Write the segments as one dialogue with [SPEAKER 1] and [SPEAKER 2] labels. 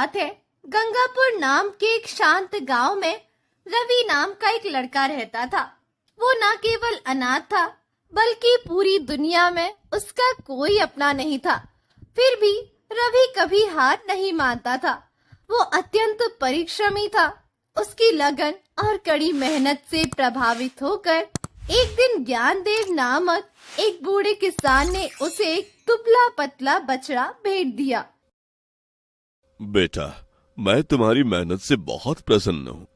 [SPEAKER 1] बात है, गंगापुर नाम के एक शांत गांव में रवि नाम का एक लड़का रहता था। वो न केवल अनाथ था, बल्कि पूरी दुनिया में उसका कोई अपना नहीं था। फिर भी रवि कभी हार नहीं मानता था। वो अत्यंत परिश्रमी था। उसकी लगन और कड़ी मेहनत से प्रभावित होकर एक दिन ज्ञानदेव नामक एक बूढ़े किसान ने उसे एक दुबला पतला बछड़ा भेंट दिया।
[SPEAKER 2] बेटा, मैं तुम्हारी मेहनत से बहुत प्रसन्न हूँ।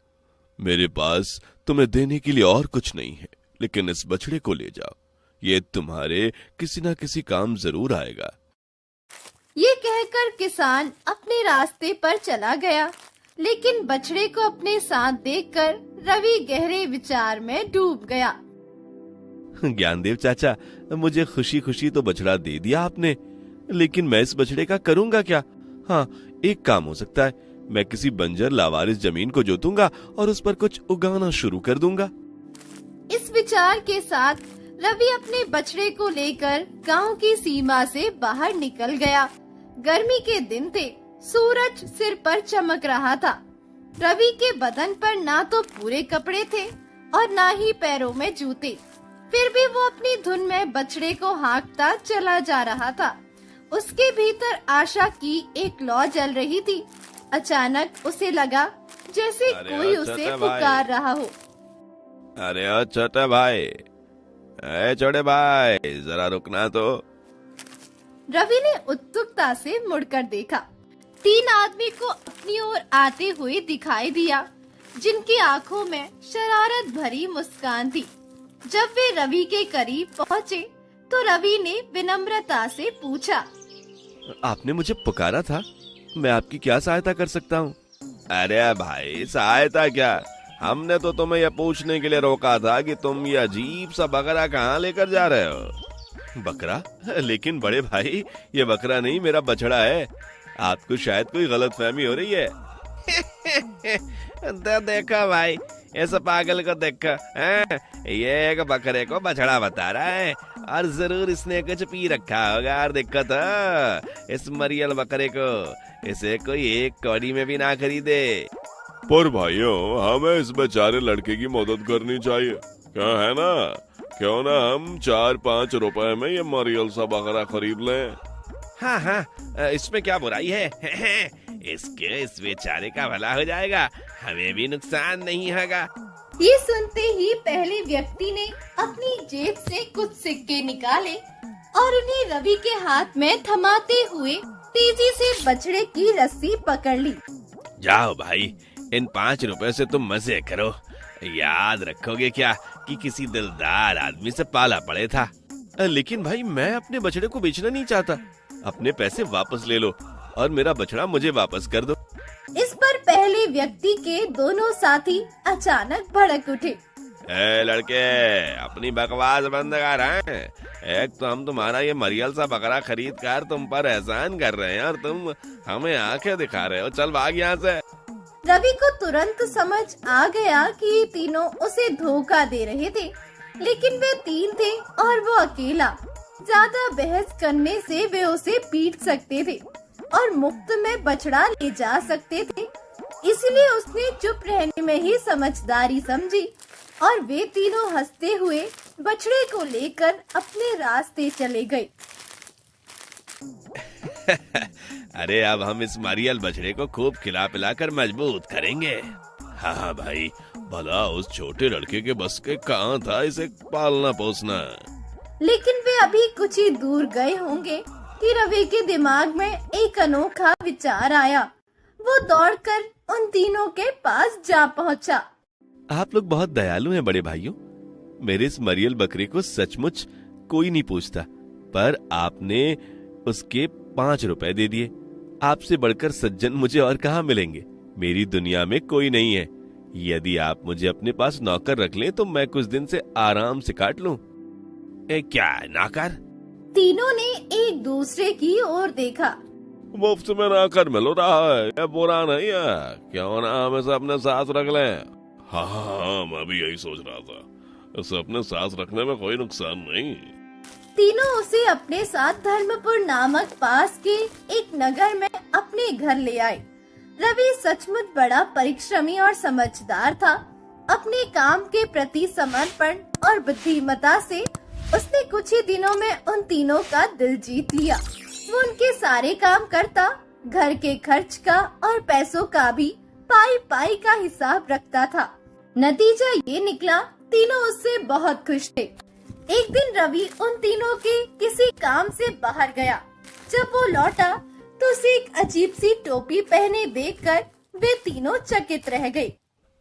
[SPEAKER 2] मेरे पास तुम्हें देने के लिए और कुछ नहीं है, लेकिन इस बछड़े को ले जाओ। ये तुम्हारे किसी ना किसी काम जरूर आएगा।
[SPEAKER 1] ये कहकर किसान अपने रास्ते पर चला गया, लेकिन बछड़े को अपने साथ देखकर रवि गहरे विचार में डूब गया।
[SPEAKER 2] ज्ञानदेव चाचा, मुझे खुशी खुशी तो बछड़ा दे दिया आपने, लेकिन मैं इस बछड़े का करूंगा क्या? हाँ, एक काम हो सकता है। मैं किसी बंजर लावारिस जमीन को जोतूंगा और उस पर कुछ उगाना शुरू कर दूंगा।
[SPEAKER 1] इस विचार के साथ रवि अपने बछड़े को लेकर गांव की सीमा से बाहर निकल गया। गर्मी के दिन थे, सूरज सिर पर चमक रहा था। रवि के बदन पर ना तो पूरे कपड़े थे और ना ही पैरों में जूते। फिर भी वो अपनी धुन में बछड़े को हाँकता चला जा रहा था। उसके भीतर आशा की एक लौ जल रही थी। अचानक उसे लगा जैसे कोई उसे पुकार रहा हो।
[SPEAKER 2] अरे ओ छोटे भाई, छोटे भाई, जरा रुकना तो।
[SPEAKER 1] रवि ने उत्सुकता से मुड़कर देखा। 3 आदमी को अपनी ओर आते हुए दिखाई दिया, जिनकी आंखों में शरारत भरी मुस्कान थी। जब वे रवि के करीब पहुँचे, तो रवि ने विनम्रता से पूछा,
[SPEAKER 2] आपने मुझे पुकारा था, मैं आपकी क्या सहायता कर सकता हूँ? अरे भाई, सहायता क्या, हमने तो तुम्हें यह पूछने के लिए रोका था कि तुम ये अजीब सा बकरा कहाँ लेकर जा रहे हो। बकरा? लेकिन बड़े भाई, ये बकरा नहीं, मेरा बछड़ा है। आपको शायद कोई गलतफहमी हो रही है। देखा भाई, इस पागल को देखा, ये एक बकरे को बछड़ा बता रहा है और जरूर इसने कुछ पी रखा होगा और दिक्कत है इस मरियल बकरे को। इसे कोई एक कौड़ी में भी ना खरीदे। पर भाइयों, हमें इस बेचारे लड़के की मदद करनी चाहिए, क्या है ना? क्यों ना हम 4-5 रुपए में ये मरियल सा बकरा खरीद लें। हाँ हाँ, इसमें क्या बुराई है? इस बेचारे का भला हो जाएगा, हमें भी नुकसान नहीं होगा।
[SPEAKER 1] ये सुनते ही पहले व्यक्ति ने अपनी जेब से कुछ सिक्के निकाले और उन्हें रवि के हाथ में थमाते हुए तेजी से बछड़े की रस्सी पकड़ ली।
[SPEAKER 2] जाओ भाई, इन 5 रुपए से तुम मजे करो। याद रखोगे क्या कि किसी दिलदार आदमी से पाला पड़े था। लेकिन भाई, मैं अपने बछड़े को बेचना नहीं चाहता। अपने पैसे वापस ले लो और मेरा बछड़ा मुझे वापस कर दो।
[SPEAKER 1] इस पर पहले व्यक्ति के दोनों साथी अचानक भड़क उठे।
[SPEAKER 2] लड़के, अपनी बकवास बंद कर। एक तो हम तुम्हारा ये मरियल सा बकरा खरीद कर तुम पर एहसान कर रहे हैं और तुम हमें आंखें दिखा रहे हो। चल भाग यहाँ से।
[SPEAKER 1] रवि को तुरंत समझ आ गया कि ये तीनों उसे धोखा दे रहे थे, लेकिन वे 3 थे और वो अकेला। ज्यादा बहस करने से वे उसे पीट सकते थे और मुफ्त में बछड़ा ले जा सकते थे। इसलिए उसने चुप रहने में ही समझदारी समझी और वे तीनों हंसते हुए बछड़े को लेकर अपने रास्ते चले गए।
[SPEAKER 2] अरे अब हम इस मरियल बछड़े को खूब खिला पिला कर मजबूत करेंगे। हाँ भाई, भला उस छोटे लड़के के बस के कहाँ था इसे पालना पोसना।
[SPEAKER 1] लेकिन वे अभी कुछ ही दूर गए होंगे कि रवि के दिमाग में एक अनोखा विचार आया। वो दौड़कर उन तीनों के पास जा पहुंचा।
[SPEAKER 2] आप लोग बहुत दयालु हैं बड़े भाइयों। मेरे इस मरियल बकरे को सचमुच कोई नहीं पूछता, पर आपने उसके 5 रुपए दे दिए। आपसे बढ़कर सज्जन मुझे और कहाँ मिलेंगे। मेरी दुनिया में कोई नहीं है। यदि आप मुझे अपने पास नौकर रख लें तो मैं कुछ दिन से आराम से काट लूं। क्या नौकर?
[SPEAKER 1] तीनों ने एक दूसरे की ओर देखा।
[SPEAKER 2] मुफ्त में नौकर मिल रहा है, ये बुरा नहीं है। क्यों ना हम इसे अपने साथ रख लें। हाँ, मैं भी यही सोच रहा था। इसे अपने साथ रखने में कोई नुकसान नहीं।
[SPEAKER 1] तीनों उसे अपने साथ धर्मपुर नामक पास के एक नगर में अपने घर ले आए। रवि सचमुच बड़ा परिश्रमी और समझदार था। अपने काम के प्रति समर्पण और बुद्धिमत्ता से उसने कुछ ही दिनों में उन तीनों का दिल जीत लिया। वो उनके सारे काम करता, घर के खर्च का और पैसों का भी पाई पाई का हिसाब रखता था। नतीजा ये निकला, तीनों उससे बहुत खुश थे। एक दिन रवि उन तीनों के किसी काम से बाहर गया। जब वो लौटा तो उसे एक अजीब सी टोपी पहने देखकर वे तीनों चकित रह गए।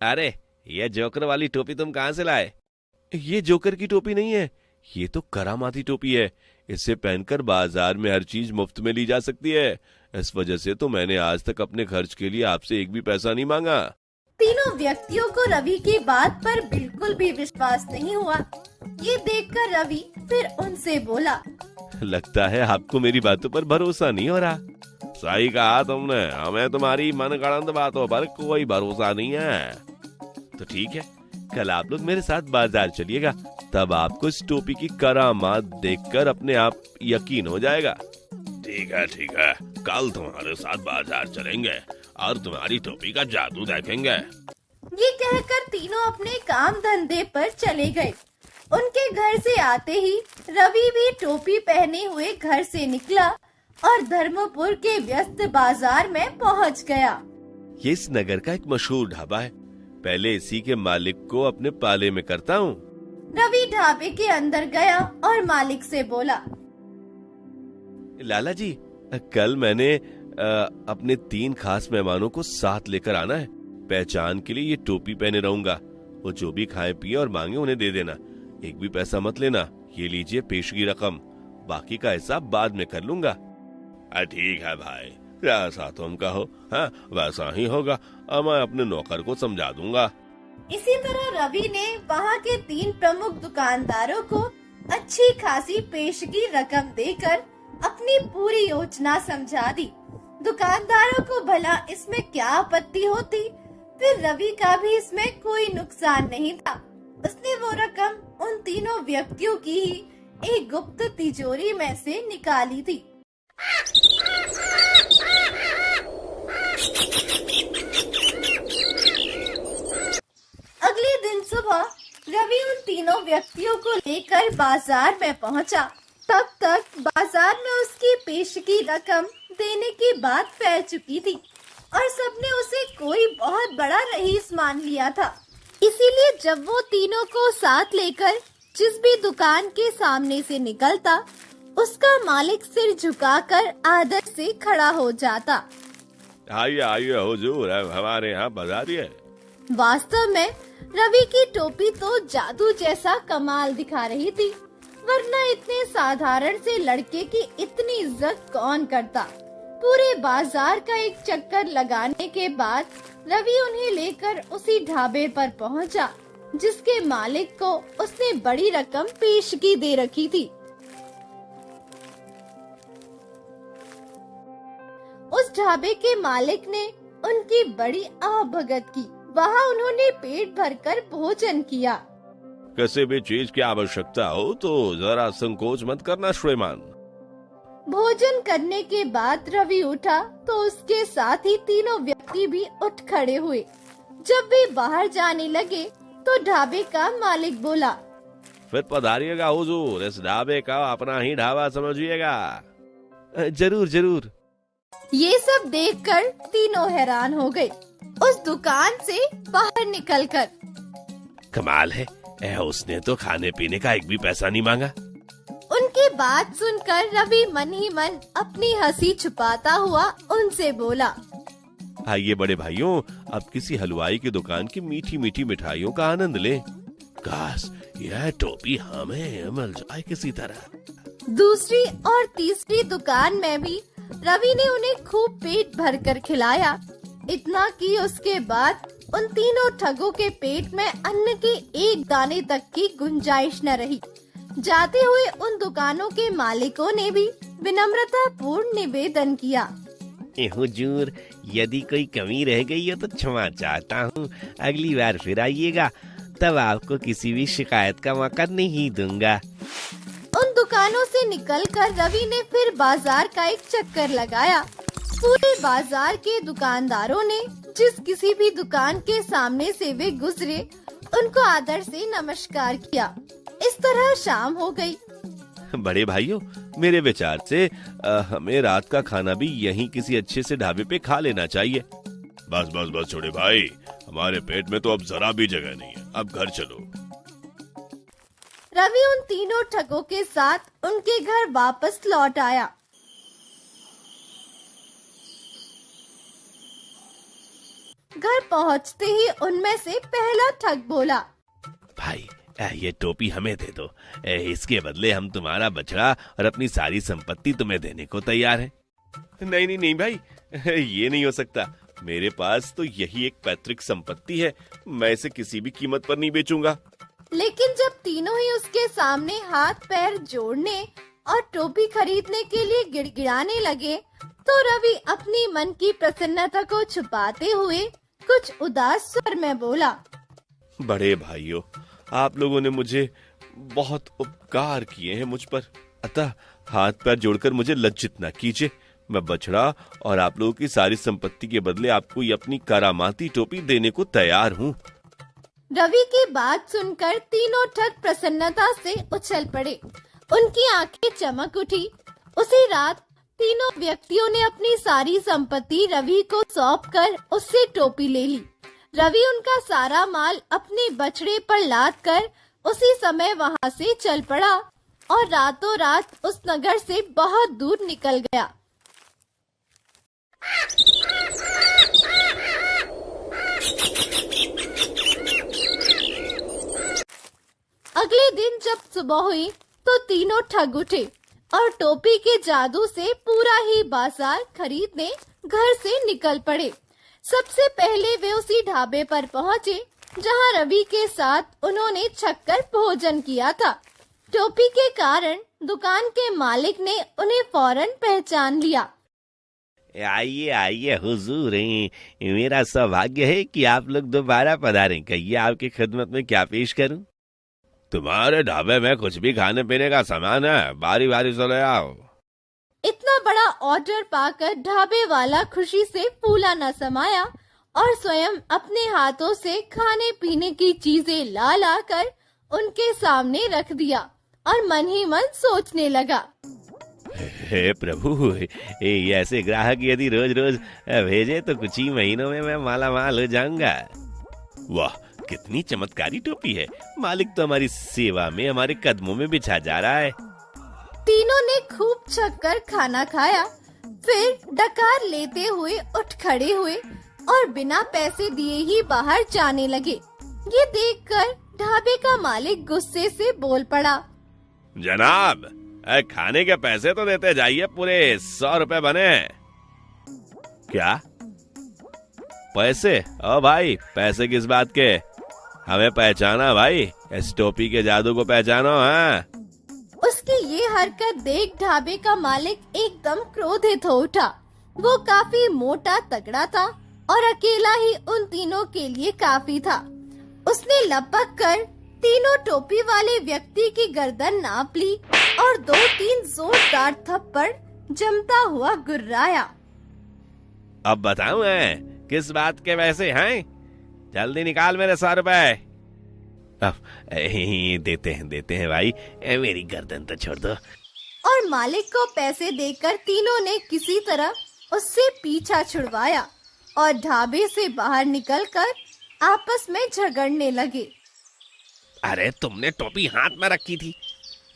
[SPEAKER 2] अरे ये जोकर वाली टोपी तुम कहाँ से लाए? ये जोकर की टोपी नहीं है, ये तो करामाती टोपी है। इसे पहनकर बाजार में हर चीज मुफ्त में ली जा सकती है। इस वजह से तो मैंने आज तक अपने खर्च के लिए आपसे एक भी पैसा नहीं मांगा।
[SPEAKER 1] तीनों व्यक्तियों को रवि की बात पर बिल्कुल भी विश्वास नहीं हुआ। ये देखकर रवि फिर उनसे बोला,
[SPEAKER 2] लगता है आपको मेरी बातों पर भरोसा नहीं हो रहा। सही कहा तुमने, हमें तुम्हारी मनगढ़ंत बातों पर कोई भरोसा नहीं है। तो ठीक है, कल आप लोग मेरे साथ बाजार चलिएगा, तब आपको इस टोपी की करामात देखकर अपने आप यकीन हो जाएगा। ठीक है, कल तुम्हारे साथ बाजार चलेंगे और तुम्हारी टोपी का जादू देखेंगे।
[SPEAKER 1] ये कहकर तीनों अपने काम धंधे पर चले गए। उनके घर से आते ही रवि भी टोपी पहने हुए घर से निकला और धर्मपुर के व्यस्त बाजार में पहुंच गया।
[SPEAKER 2] ये इस नगर का एक मशहूर ढाबा है, पहले इसी के मालिक को अपने पाले में करता हूँ।
[SPEAKER 1] रवि ढाबे के अंदर गया और मालिक से बोला,
[SPEAKER 2] लाला जी, कल मैंने अपने 3 खास मेहमानों को साथ लेकर आना है। पहचान के लिए ये टोपी पहने रहूंगा। वो जो भी खाए पिए और मांगे उन्हें दे देना, एक भी पैसा मत लेना। ये लीजिए पेशगी रकम, बाकी का हिसाब बाद में कर लूंगा। ठीक है भाई, जैसा तुम कहो, हाँ वैसा ही होगा। मैं अपने नौकर को समझा दूंगा।
[SPEAKER 1] इसी तरह रवि ने वहाँ के 3 प्रमुख दुकानदारों को अच्छी खासी पेशगी रकम देकर अपनी पूरी योजना समझा दी। दुकानदारों को भला इसमें क्या आपत्ति होती, फिर रवि का भी इसमें कोई नुकसान नहीं था। उसने वो रकम उन तीनों व्यक्तियों की ही एक गुप्त तिजोरी में से निकाली थी। अगले दिन सुबह रवि उन तीनों व्यक्तियों को लेकर बाजार में पहुंचा। तब तक बाजार में उसकी पेशगी रकम देने की बात फैल चुकी थी और सबने उसे कोई बहुत बड़ा रईस मान लिया था। इसीलिए जब वो तीनों को साथ लेकर जिस भी दुकान के सामने से निकलता, उसका मालिक सिर झुकाकर आदर से खड़ा हो जाता।
[SPEAKER 2] आइए हुजूर, हमारे यहाँ पधारिए।
[SPEAKER 1] वास्तव में रवि की टोपी तो जादू जैसा कमाल दिखा रही थी, वरना इतने साधारण से लड़के की इतनी इज्जत कौन करता। पूरे बाजार का एक चक्कर लगाने के बाद रवि उन्हें लेकर उसी ढाबे पर पहुंचा, जिसके मालिक को उसने बड़ी रकम पेशगी दे रखी थी। उस ढाबे के मालिक ने उनकी बड़ी आवभगत की। वहाँ उन्होंने पेट भरकर भोजन किया।
[SPEAKER 2] किसी भी चीज की आवश्यकता हो तो जरा संकोच मत करना श्रीमान।
[SPEAKER 1] भोजन करने के बाद रवि उठा तो उसके साथ ही तीनों व्यक्ति भी उठ खड़े हुए। जब वे बाहर जाने लगे तो ढाबे का मालिक बोला,
[SPEAKER 2] फिर पधारिएगा हुजूर, इस ढाबे का अपना ही ढाबा समझिएगा। जरूर।
[SPEAKER 1] ये सब देखकर तीनों हैरान हो गए। उस दुकान से बाहर निकलकर
[SPEAKER 2] कमाल है, उसने तो खाने पीने का एक भी पैसा नहीं मांगा।
[SPEAKER 1] उनकी बात सुनकर रवि मन ही मन अपनी हंसी छुपाता हुआ उनसे बोला,
[SPEAKER 2] आइए बड़े भाइयों, अब किसी हलवाई की दुकान की मीठी मीठी मिठाइयों का आनंद लें। काश यह टोपी हमें मिल जाए किसी तरह।
[SPEAKER 1] दूसरी और तीसरी दुकान में भी रवि ने उन्हें खूब पेट भरकर खिलाया। इतना कि उसके बाद उन तीनों ठगों के पेट में अन्न के एक दाने तक की गुंजाइश न रही। जाते हुए उन दुकानों के मालिकों ने भी विनम्रता पूर्ण निवेदन किया,
[SPEAKER 2] हुजूर, यदि कोई कमी रह गई हो तो क्षमा चाहता हूँ। अगली बार फिर आइएगा, तब आपको किसी भी शिकायत का मौका नहीं दूंगा।
[SPEAKER 1] उन दुकानों से निकलकर रवि ने फिर बाजार का एक चक्कर लगाया। पूरे बाजार के दुकानदारों ने जिस किसी भी दुकान के सामने से वे गुजरे, उनको आदर से नमस्कार किया। इस तरह शाम हो गई।
[SPEAKER 2] बड़े भाइयों, मेरे विचार से हमें रात का खाना भी यहीं किसी अच्छे से ढाबे पे खा लेना चाहिए।
[SPEAKER 3] बस बस बस छोटे भाई, हमारे पेट में तो अब जरा भी जगह नहीं है, अब घर चलो।
[SPEAKER 1] रवि उन तीनों ठगों के साथ उनके घर वापस लौट आया। घर पहुंचते ही उनमें से पहला ठग बोला,
[SPEAKER 2] भाई ये टोपी हमें दे दो, इसके बदले हम तुम्हारा बछड़ा और अपनी सारी संपत्ति तुम्हें देने को तैयार हैं। नहीं नहीं नहीं भाई, ये नहीं हो सकता। मेरे पास तो यही एक पैतृक संपत्ति है, मैं इसे किसी भी कीमत पर नहीं बेचूंगा।
[SPEAKER 1] लेकिन जब तीनों ही उसके सामने हाथ पैर जोड़ने और टोपी खरीदने के लिए गिड़गिड़ाने लगे, तो रवि अपनी मन की प्रसन्नता को छुपाते हुए कुछ उदास स्वर में बोला,
[SPEAKER 2] बड़े भाइयों, आप लोगों ने मुझे बहुत उपकार किए हैं मुझ पर, अतः हाथ पैर जोड़कर मुझे लज्जित न कीजिए। मैं बछड़ा और आप लोगों की सारी संपत्ति के बदले आपको ये अपनी करामाती टोपी देने को तैयार हूँ।
[SPEAKER 1] रवि की बात सुनकर तीनों ठग प्रसन्नता से उछल पड़े। उनकी आंखें चमक उठी। उसी रात तीनों व्यक्तियों ने अपनी सारी संपत्ति रवि को सौंपकर उससे टोपी ले ली। रवि उनका सारा माल अपने बछड़े पर लाद कर उसी समय वहां से चल पड़ा और रातों रात उस नगर से बहुत दूर निकल गया। अगले दिन जब सुबह हुई तो तीनों ठग उठे और टोपी के जादू से पूरा ही बाजार खरीदने घर से निकल पड़े। सबसे पहले वे उसी ढाबे पर पहुंचे जहां रवि के साथ उन्होंने छक्कर भोजन किया था। टोपी के कारण दुकान के मालिक ने उन्हें फौरन पहचान लिया।
[SPEAKER 2] आइए आइए हुजूर, मेरा सौभाग्य है कि आप लोग दोबारा पधारें। कहिए आपकी खिदमत में क्या पेश करूं?
[SPEAKER 3] तुम्हारे ढाबे में कुछ भी खाने पीने का सामान है, बारी बारी से ले आओ।
[SPEAKER 1] इतना बड़ा ऑर्डर पाकर ढाबे वाला खुशी से फूला न समाया और स्वयं अपने हाथों से खाने पीने की चीजें ला ला कर उनके सामने रख दिया और मन ही मन सोचने लगा,
[SPEAKER 2] हे प्रभु, ये ऐसे ग्राहक यदि रोज रोज भेजे तो कुछ ही महीनों में मैं माला माल हो जाऊंगा।
[SPEAKER 3] वाह,
[SPEAKER 2] कितनी चमत्कारी टोपी है। मालिक तो हमारी सेवा में हमारे कदमों में बिछा जा रहा है।
[SPEAKER 1] तीनों ने खूब छककर खाना खाया, फिर डकार लेते हुए उठ खड़े हुए और बिना पैसे दिए ही बाहर जाने लगे। ये देखकर ढाबे का मालिक गुस्से से बोल पड़ा,
[SPEAKER 3] जनाब, खाने के पैसे तो देते जाइए, पूरे 100 रुपए बने।
[SPEAKER 2] क्या पैसे? ओ भाई, पैसे किस बात के? हमें पहचाना भाई, इस टोपी के जादू को पहचानो। हाँ,
[SPEAKER 1] उसकी ये हरकत देख ढाबे का मालिक एकदम क्रोधित हो उठा। वो काफी मोटा तगड़ा था और अकेला ही उन तीनों के लिए काफी था। उसने लपक कर तीनों टोपी वाले व्यक्ति की गर्दन नाप ली और 2-3 जोरदार थप्पड़ जमता हुआ गुर्राया।
[SPEAKER 2] अब बताऊं मैं किस बात के पैसे हैं? जल्दी निकाल मेरे 100 रुपए। देते हैं भाई, मेरी गर्दन तो छोड़ दो।
[SPEAKER 1] और मालिक को पैसे देकर तीनों ने किसी तरह उससे पीछा छुड़वाया और ढाबे से बाहर निकलकर आपस में झगड़ने लगे।
[SPEAKER 2] अरे तुमने टोपी हाथ में रखी थी,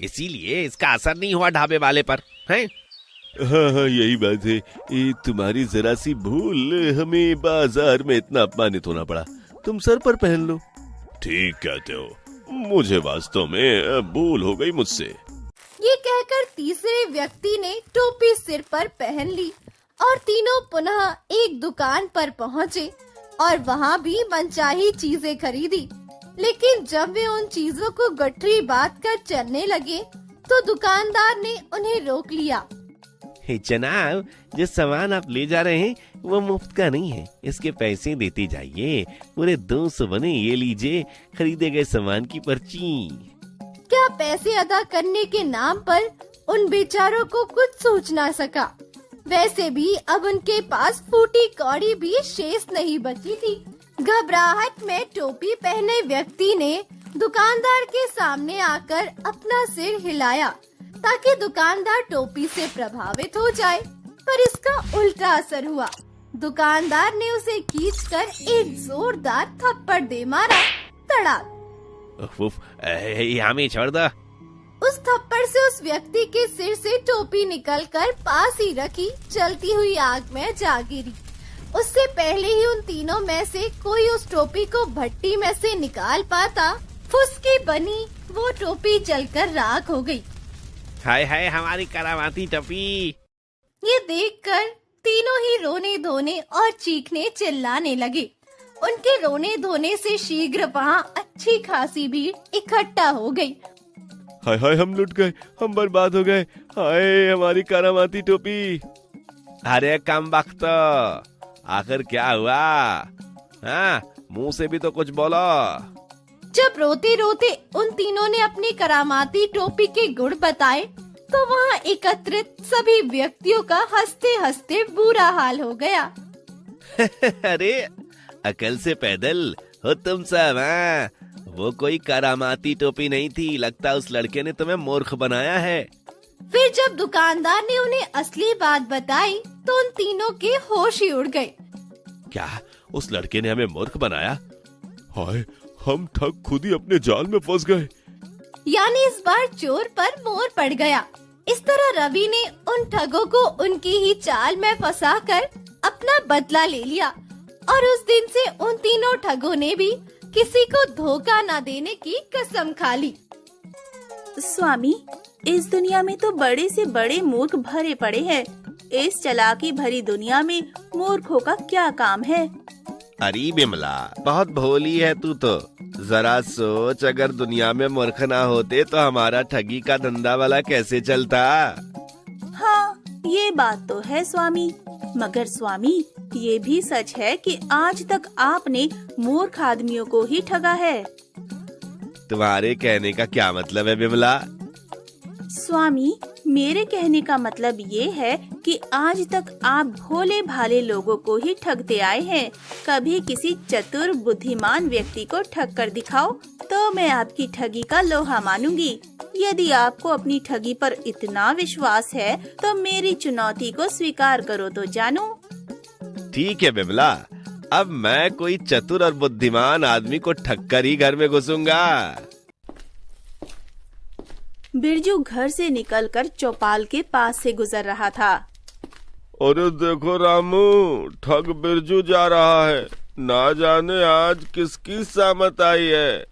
[SPEAKER 2] इसीलिए इसका असर नहीं हुआ ढाबे वाले पर, हैं?
[SPEAKER 3] हाँ, यही बात है। तुम्हारी जरा सी भूल हमें बाजार में इतना अपमानित होना पड़ा। तुम सर पर पहन लो। ठीक कहते हो, मुझे वास्तव में भूल हो गई मुझसे।
[SPEAKER 1] ये कहकर तीसरे व्यक्ति ने टोपी सिर पर पहन ली और तीनों पुनः एक दुकान पर पहुँचे और वहाँ भी मनचाही चीजें खरीदी। लेकिन जब वे उन चीजों को गठरी बांध कर चलने लगे तो दुकानदार ने उन्हें रोक लिया।
[SPEAKER 2] जनाब, जो सामान आप ले जा रहे हैं वो मुफ्त का नहीं है, इसके पैसे देते जाइए। पूरे 200 बने, ये लीजिए खरीदे गए सामान की पर्ची।
[SPEAKER 1] क्या पैसे अदा करने के नाम पर उन बेचारों को कुछ सोच ना सका। वैसे भी अब उनके पास फूटी कौड़ी भी शेष नहीं बची थी। घबराहट में टोपी पहने व्यक्ति ने दुकानदार के सामने आकर अपना सिर हिलाया ताकि दुकानदार टोपी से प्रभावित हो जाए, पर इसका उल्टा असर हुआ। दुकानदार ने उसे खींचकर एक जोरदार थप्पड़ दे मारा। तड़ाक।
[SPEAKER 2] उफ, हमें छोड़ दो।
[SPEAKER 1] उस थप्पड़ से उस व्यक्ति के सिर से टोपी निकलकर पास ही रखी चलती हुई आग में जा गिरी। उससे पहले ही उन तीनों में से कोई उस टोपी को भट्टी में से निकाल पाता, फुसकी बनी वो टोपी जलकर राख हो गई।
[SPEAKER 2] हाय हाय हमारी करामाती टोपी।
[SPEAKER 1] ये देखकर तीनों ही रोने धोने और चीखने चिल्लाने लगे। उनके रोने धोने से शीघ्र वहाँ अच्छी खासी भीड़ इकट्ठा हो गई।
[SPEAKER 3] हाय हाय हम लुट गए, हम बर्बाद हो गए, हाय हमारी करामाती टोपी।
[SPEAKER 2] अरे कम वक्त, आखिर क्या हुआ? हाँ, मुंह से भी तो कुछ बोलो।
[SPEAKER 1] जब रोते रोते उन तीनों ने अपनी करामाती टोपी के गुण बताए तो वहाँ एकत्रित सभी व्यक्तियों का हंसते हंसते बुरा हाल हो गया।
[SPEAKER 2] अरे अकल से पैदल हो तुम सब। हाँ, वो कोई करामाती टोपी नहीं थी, लगता उस लड़के ने तुम्हें मूर्ख बनाया है।
[SPEAKER 1] फिर जब दुकानदार ने उन्हें असली बात बताई तो उन तीनों के होश ही उड़ गए।
[SPEAKER 3] क्या उस लड़के ने हमें मूर्ख बनाया? हाय हम ठग खुद ही अपने जाल में फंस गए।
[SPEAKER 1] यानी इस बार चोर पर मोर पड़ गया। इस तरह रवि ने उन ठगों को उनकी ही चाल में फंसाकर अपना बदला ले लिया और उस दिन से उन तीनों ठगों ने भी किसी को धोखा न देने की कसम खा ली।
[SPEAKER 4] स्वामी, इस दुनिया में तो बड़े से बड़े मूर्ख भरे पड़े हैं। इस चालाकी भरी दुनिया में मूर्खों का क्या काम है?
[SPEAKER 2] अरे बिमला, बहुत भोली है तू तो। जरा सोच, अगर दुनिया में मूर्ख ना होते तो हमारा ठगी का धंधा वाला कैसे चलता?
[SPEAKER 4] हाँ, ये बात तो है स्वामी। मगर स्वामी, ये भी सच है कि आज तक आपने मूर्ख आदमियों को ही ठगा है।
[SPEAKER 2] तुम्हारे कहने का क्या मतलब है बिमला?
[SPEAKER 4] स्वामी, मेरे कहने का मतलब ये है कि आज तक आप भोले भाले लोगों को ही ठगते आए हैं। कभी किसी चतुर बुद्धिमान व्यक्ति को ठग कर दिखाओ तो मैं आपकी ठगी का लोहा मानूंगी। यदि आपको अपनी ठगी पर इतना विश्वास है तो मेरी चुनौती को स्वीकार करो तो जानू।
[SPEAKER 2] ठीक है बिमला, अब मैं कोई चतुर और बुद्धिमान आदमी को ठग कर ही घर में घुसूंगा।
[SPEAKER 4] बिरजू घर से निकलकर चौपाल के पास से गुजर रहा था।
[SPEAKER 3] अरे देखो रामू, ठग बिरजू जा रहा है, ना जाने आज किसकी सामत आई है।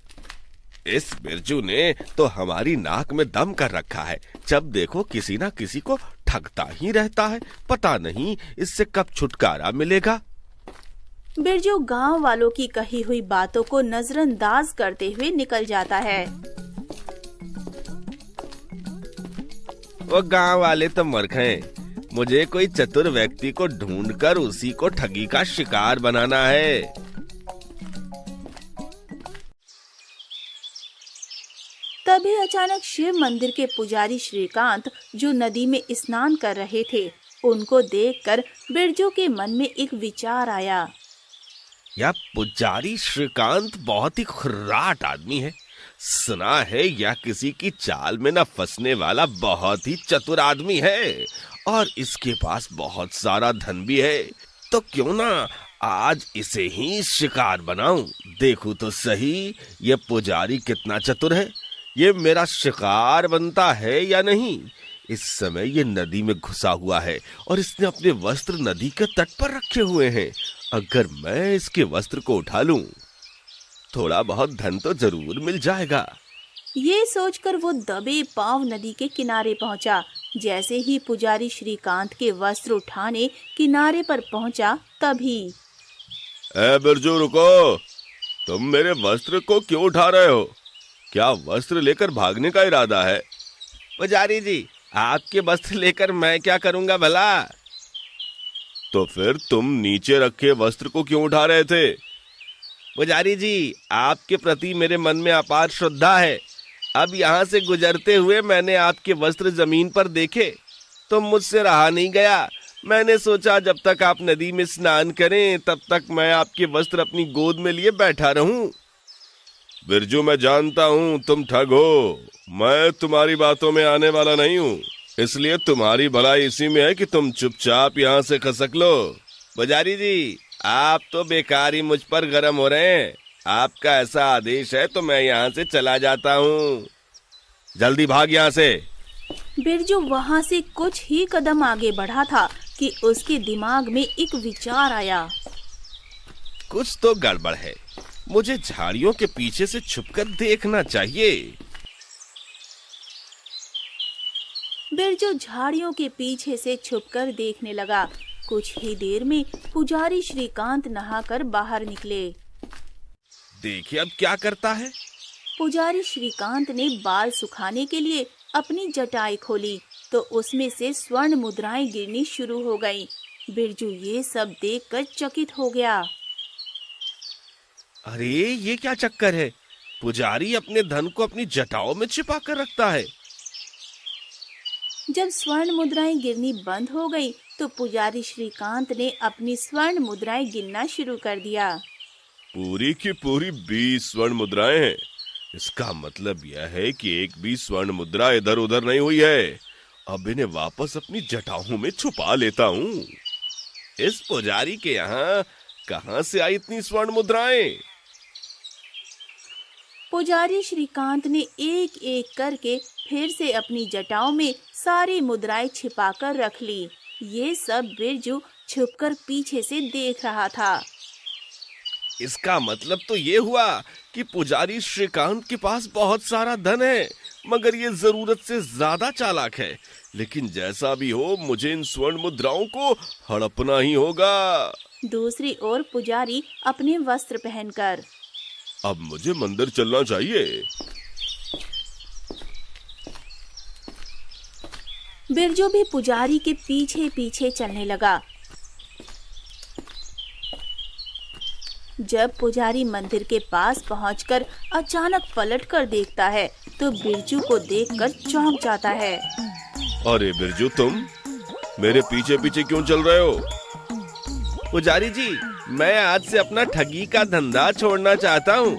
[SPEAKER 2] इस बिरजू ने तो हमारी नाक में दम कर रखा है। जब देखो किसी ना किसी को ठगता ही रहता है, पता नहीं इससे कब छुटकारा मिलेगा।
[SPEAKER 4] बिरजू गांव वालों की कही हुई बातों को नजरअंदाज करते हुए निकल जाता है।
[SPEAKER 2] वो गांव वाले तो मूर्ख हैं। मुझे कोई चतुर व्यक्ति को ढूंढकर उसी को ठगी का शिकार बनाना है।
[SPEAKER 4] तभी अचानक शिव मंदिर के पुजारी श्रीकांत, जो नदी में स्नान कर रहे थे, उनको देखकर बिरजू के मन में एक विचार आया।
[SPEAKER 2] यह पुजारी श्रीकांत बहुत ही खुर्राट आदमी है। सुना है यह किसी की चाल में न फंसने वाला बहुत ही चतुर आदमी है और इसके पास बहुत सारा धन भी है। तो क्यों ना आज इसे ही शिकार बनाऊं, देखूं तो सही ये पुजारी कितना चतुर है। ये मेरा शिकार बनता है या नहीं। इस समय ये नदी में घुसा हुआ है और इसने अपने वस्त्र नदी के तट पर रखे हुए हैं। अगर मैं इसके वस्त्र को उठा लूं, थोड़ा बहुत धन तो जरूर मिल जाएगा।
[SPEAKER 4] ये सोचकर वो दबे पांव नदी के किनारे पहुंचा। जैसे ही पुजारी श्रीकांत के वस्त्र उठाने किनारे पर पहुंचा, तभी
[SPEAKER 3] ए बिरजू रुको, तुम मेरे वस्त्र को क्यों उठा रहे हो? क्या वस्त्र लेकर भागने का इरादा है?
[SPEAKER 2] पुजारी जी, आपके वस्त्र लेकर मैं क्या करूंगा भला?
[SPEAKER 3] तो फिर तुम नीचे रखे वस्त्र को क्यों उठा रहे थे?
[SPEAKER 2] पुजारी जी, आपके प्रति मेरे मन में अपार श्रद्धा है। अब यहाँ से गुजरते हुए मैंने आपके वस्त्र जमीन पर देखे तो मुझसे रहा नहीं गया। मैंने सोचा जब तक आप नदी में स्नान करें तब तक मैं आपके वस्त्र अपनी गोद में लिए बैठा रहूं।
[SPEAKER 3] बिरजू, मैं जानता हूँ तुम ठग हो। मैं तुम्हारी बातों में आने वाला नहीं हूँ, इसलिए तुम्हारी भलाई इसी में है कि तुम चुपचाप यहाँ से खसक लो।
[SPEAKER 2] पुजारी जी, आप तो बेकार ही मुझ पर गरम हो रहे हैं। आपका ऐसा आदेश है तो मैं यहाँ से चला जाता हूँ। जल्दी भाग यहाँ से।
[SPEAKER 4] बिरजू वहाँ से कुछ ही कदम आगे बढ़ा था कि उसके दिमाग में एक विचार आया।
[SPEAKER 2] कुछ तो गड़बड़ है, मुझे झाड़ियों के पीछे से छुपकर देखना चाहिए।
[SPEAKER 4] बिरजू झाड़ियों के पीछे से छुपकर देखने लगा। कुछ ही देर में पुजारी श्रीकांत नहाकर बाहर निकले।
[SPEAKER 2] देखिए अब क्या करता है।
[SPEAKER 4] पुजारी श्रीकांत ने बाल सुखाने के लिए अपनी जटाई खोली तो उसमें से स्वर्ण मुद्राएं गिरनी शुरू हो गईं। बिरजू ये सब देखकर चकित हो गया।
[SPEAKER 2] अरे ये क्या चक्कर है? पुजारी अपने धन को अपनी जटाओं में छिपा कर रखता है।
[SPEAKER 4] जब स्वर्ण मुद्राएं गिरनी बंद हो गई तो पुजारी श्रीकांत ने अपनी स्वर्ण मुद्राएं गिनना शुरू कर दिया।
[SPEAKER 3] पूरी की पूरी 20 स्वर्ण मुद्राएं हैं। इसका मतलब यह है कि एक भी स्वर्ण मुद्रा इधर उधर नहीं हुई है। अब इन्हें वापस अपनी जटाओं में छुपा लेता हूँ।
[SPEAKER 2] इस पुजारी के यहाँ कहाँ से आई इतनी स्वर्ण मुद्राएं?
[SPEAKER 4] पुजारी श्रीकांत ने एक एक करके फिर से अपनी जटाओं में सारी मुद्राएं छिपाकर रख ली। ये सब बिरजू छुपकर पीछे से देख रहा था।
[SPEAKER 2] इसका मतलब तो ये हुआ कि पुजारी श्रीकांत के पास बहुत सारा धन है, मगर ये जरूरत से ज्यादा चालाक है। लेकिन जैसा भी हो, मुझे इन स्वर्ण मुद्राओं को हड़पना ही होगा।
[SPEAKER 4] दूसरी ओर पुजारी अपने वस्त्र पहनकर,
[SPEAKER 3] अब मुझे मंदिर चलना चाहिए।
[SPEAKER 4] बिरजू भी पुजारी के पीछे पीछे चलने लगा। जब पुजारी मंदिर के पास पहुंचकर अचानक पलटकर देखता है तो बिरजू को देखकर चौंक जाता है।
[SPEAKER 3] अरे बिरजू, तुम मेरे पीछे पीछे क्यों चल रहे हो?
[SPEAKER 2] पुजारी जी, मैं आज से अपना ठगी का धंधा छोड़ना चाहता हूँ।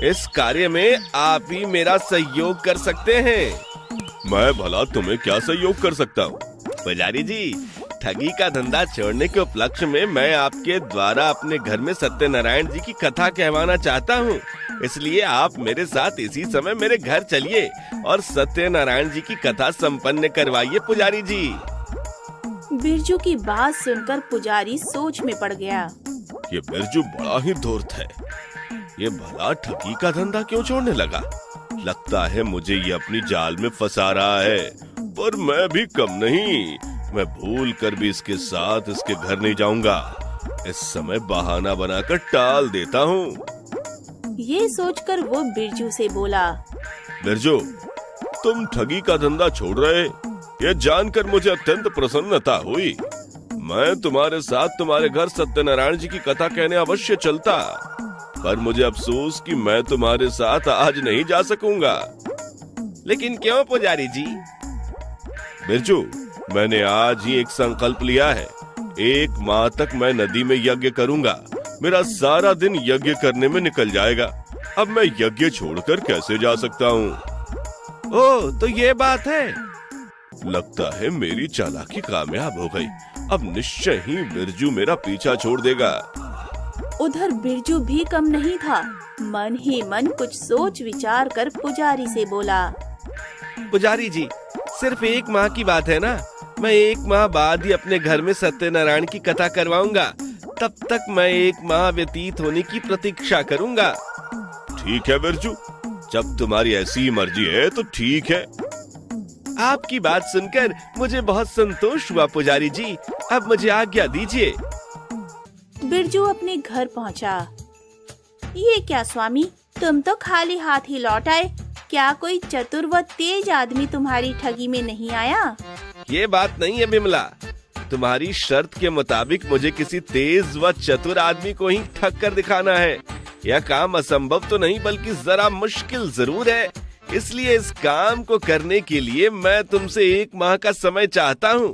[SPEAKER 2] इस कार्य में आप ही मेरा सहयोग कर सकते हैं।
[SPEAKER 3] मैं भला तुम्हें क्या सहयोग कर सकता हूँ?
[SPEAKER 2] पुजारी जी, ठगी का धंधा छोड़ने के उपलक्ष्य में मैं आपके द्वारा अपने घर में सत्यनारायण जी की कथा कहवाना चाहता हूँ। इसलिए आप मेरे साथ इसी समय मेरे घर चलिए और सत्यनारायण जी की कथा संपन्न करवाइए पुजारी जी।
[SPEAKER 4] बिरजू की बात सुनकर पुजारी सोच में पड़ गया।
[SPEAKER 3] ये बिरजू बड़ा ही धूर्त है। ये भला ठगी का धंधा क्यों छोड़ने लगा? लगता है मुझे ये अपनी जाल में फंसा रहा है। पर मैं भी कम नहीं। मैं भूल कर भी इसके साथ इसके घर नहीं जाऊंगा। इस समय बहाना बनाकर टाल देता हूँ।
[SPEAKER 4] ये सोचकर वो बिरजू से बोला,
[SPEAKER 3] बिरजू, तुम ठगी का धंधा छोड़ रहे, ये जानकर मुझे अत्यंत प्रसन्नता हुई। मैं तुम्हारे साथ तुम्हारे घर सत्यनारायण जी की कथा कहने अवश्य चलता, पर मुझे अफसोस कि मैं तुम्हारे साथ आज नहीं जा सकूंगा।
[SPEAKER 2] लेकिन क्यों पुजारी जी?
[SPEAKER 3] बिरजू, मैंने आज ही एक संकल्प लिया है। 1 माह तक मैं नदी में यज्ञ करूंगा। मेरा सारा दिन यज्ञ करने में निकल जाएगा। अब मैं यज्ञ छोड़कर कैसे जा सकता हूँ?
[SPEAKER 2] ओह, तो ये बात है।
[SPEAKER 3] लगता है मेरी चालाकी कामयाब हो गई। अब निश्चय ही बिरजू मेरा पीछा छोड़ देगा।
[SPEAKER 4] उधर बिरजू भी कम नहीं था। मन ही मन कुछ सोच विचार कर पुजारी से बोला,
[SPEAKER 2] पुजारी जी, सिर्फ 1 माह की बात है ना। मैं 1 माह बाद ही अपने घर में सत्यनारायण की कथा करवाऊंगा। तब तक मैं 1 माह व्यतीत होने की प्रतीक्षा करूंगा।
[SPEAKER 3] ठीक है बिरजू, जब तुम्हारी ऐसी मर्जी है तो ठीक है।
[SPEAKER 2] आपकी बात सुनकर मुझे बहुत संतोष हुआ पुजारी जी। अब मुझे आज्ञा दीजिए।
[SPEAKER 4] बिरजू अपने घर पहुंचा। ये क्या स्वामी, तुम तो खाली हाथ ही लौट आए। क्या कोई चतुर व तेज आदमी तुम्हारी ठगी में नहीं आया?
[SPEAKER 2] ये बात नहीं है बिमला। तुम्हारी शर्त के मुताबिक मुझे किसी तेज व चतुर आदमी को ही ठग कर दिखाना है। यह काम असंभव तो नहीं, बल्कि जरा मुश्किल जरूर है। इसलिए इस काम को करने के लिए मैं तुमसे 1 माह का समय चाहता हूँ।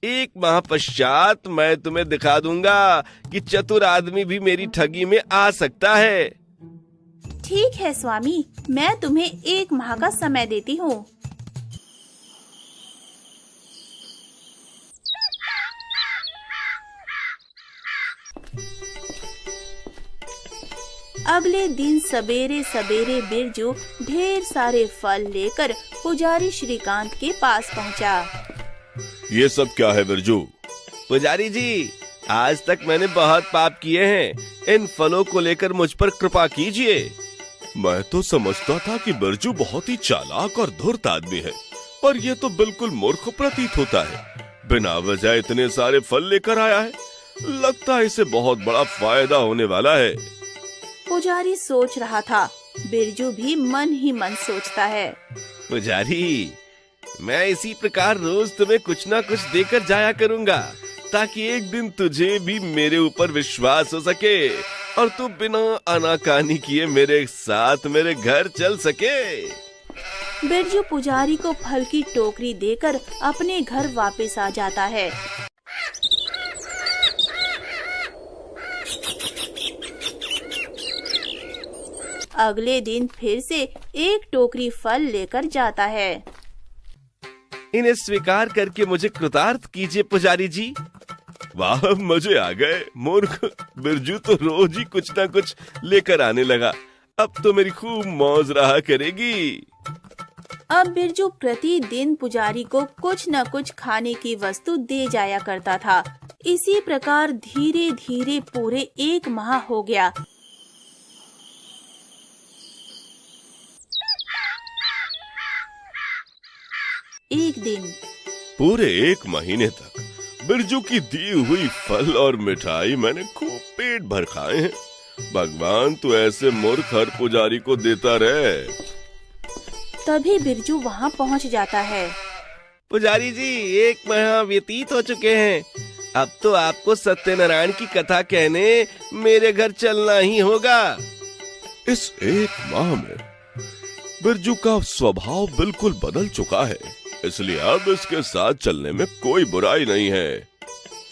[SPEAKER 2] 1 माह पश्चात मैं तुम्हें दिखा दूंगा कि चतुर आदमी भी मेरी ठगी में आ सकता है।
[SPEAKER 4] ठीक है स्वामी, मैं तुम्हें 1 माह का समय देती हूँ। अगले दिन सवेरे सवेरे बिरजू ढेर सारे फल लेकर पुजारी श्रीकांत के पास पहुंचा।
[SPEAKER 3] ये सब क्या है बिरजू?
[SPEAKER 2] पुजारी जी, आज तक मैंने बहुत पाप किए हैं, इन फलों को लेकर मुझ पर कृपा कीजिए।
[SPEAKER 3] मैं तो समझता था कि बिरजू बहुत ही चालाक और धूर्त आदमी है, पर ये तो बिल्कुल मूर्ख प्रतीत होता है। बिना वजह इतने सारे फल लेकर आया है, लगता है इसे बहुत बड़ा फायदा होने वाला है।
[SPEAKER 4] पुजारी सोच रहा था, बिरजू भी मन ही मन सोचता है।
[SPEAKER 2] पुजारी, मैं इसी प्रकार रोज तुम्हें कुछ ना कुछ देकर जाया करूंगा, ताकि एक दिन तुझे भी मेरे ऊपर विश्वास हो सके और तू बिना आनाकानी किए मेरे साथ मेरे घर चल सके।
[SPEAKER 4] बिरजू पुजारी को फल की टोकरी देकर अपने घर वापस आ जाता है। अगले दिन फिर से 1 टोकरी फल लेकर जाता है।
[SPEAKER 2] इन्हें स्वीकार करके मुझे कृतार्थ कीजिए पुजारी जी।
[SPEAKER 3] वाह, मजे आ गए। मूर्ख बिरजू तो रोज ही कुछ ना कुछ लेकर आने लगा, अब तो मेरी खूब मौज रहा करेगी।
[SPEAKER 4] अब बिरजू प्रतिदिन पुजारी को कुछ न कुछ खाने की वस्तु दे जाया करता था। इसी प्रकार धीरे धीरे पूरे 1 माह हो गया। एक दिन
[SPEAKER 3] पूरे 1 महीने तक बिरजू की दी हुई फल और मिठाई मैंने खूब पेट भर खाए हैं। भगवान तू ऐसे मूर्ख हर पुजारी को देता रहे।
[SPEAKER 4] तभी बिरजू वहाँ पहुँच जाता है।
[SPEAKER 2] पुजारी जी, 1 माह व्यतीत हो चुके हैं, अब तो आपको सत्यनारायण की कथा कहने मेरे घर चलना ही होगा।
[SPEAKER 3] इस 1 माह में बिरजू का स्वभाव बिल्कुल बदल चुका है, इसलिए अब इसके साथ चलने में कोई बुराई नहीं है।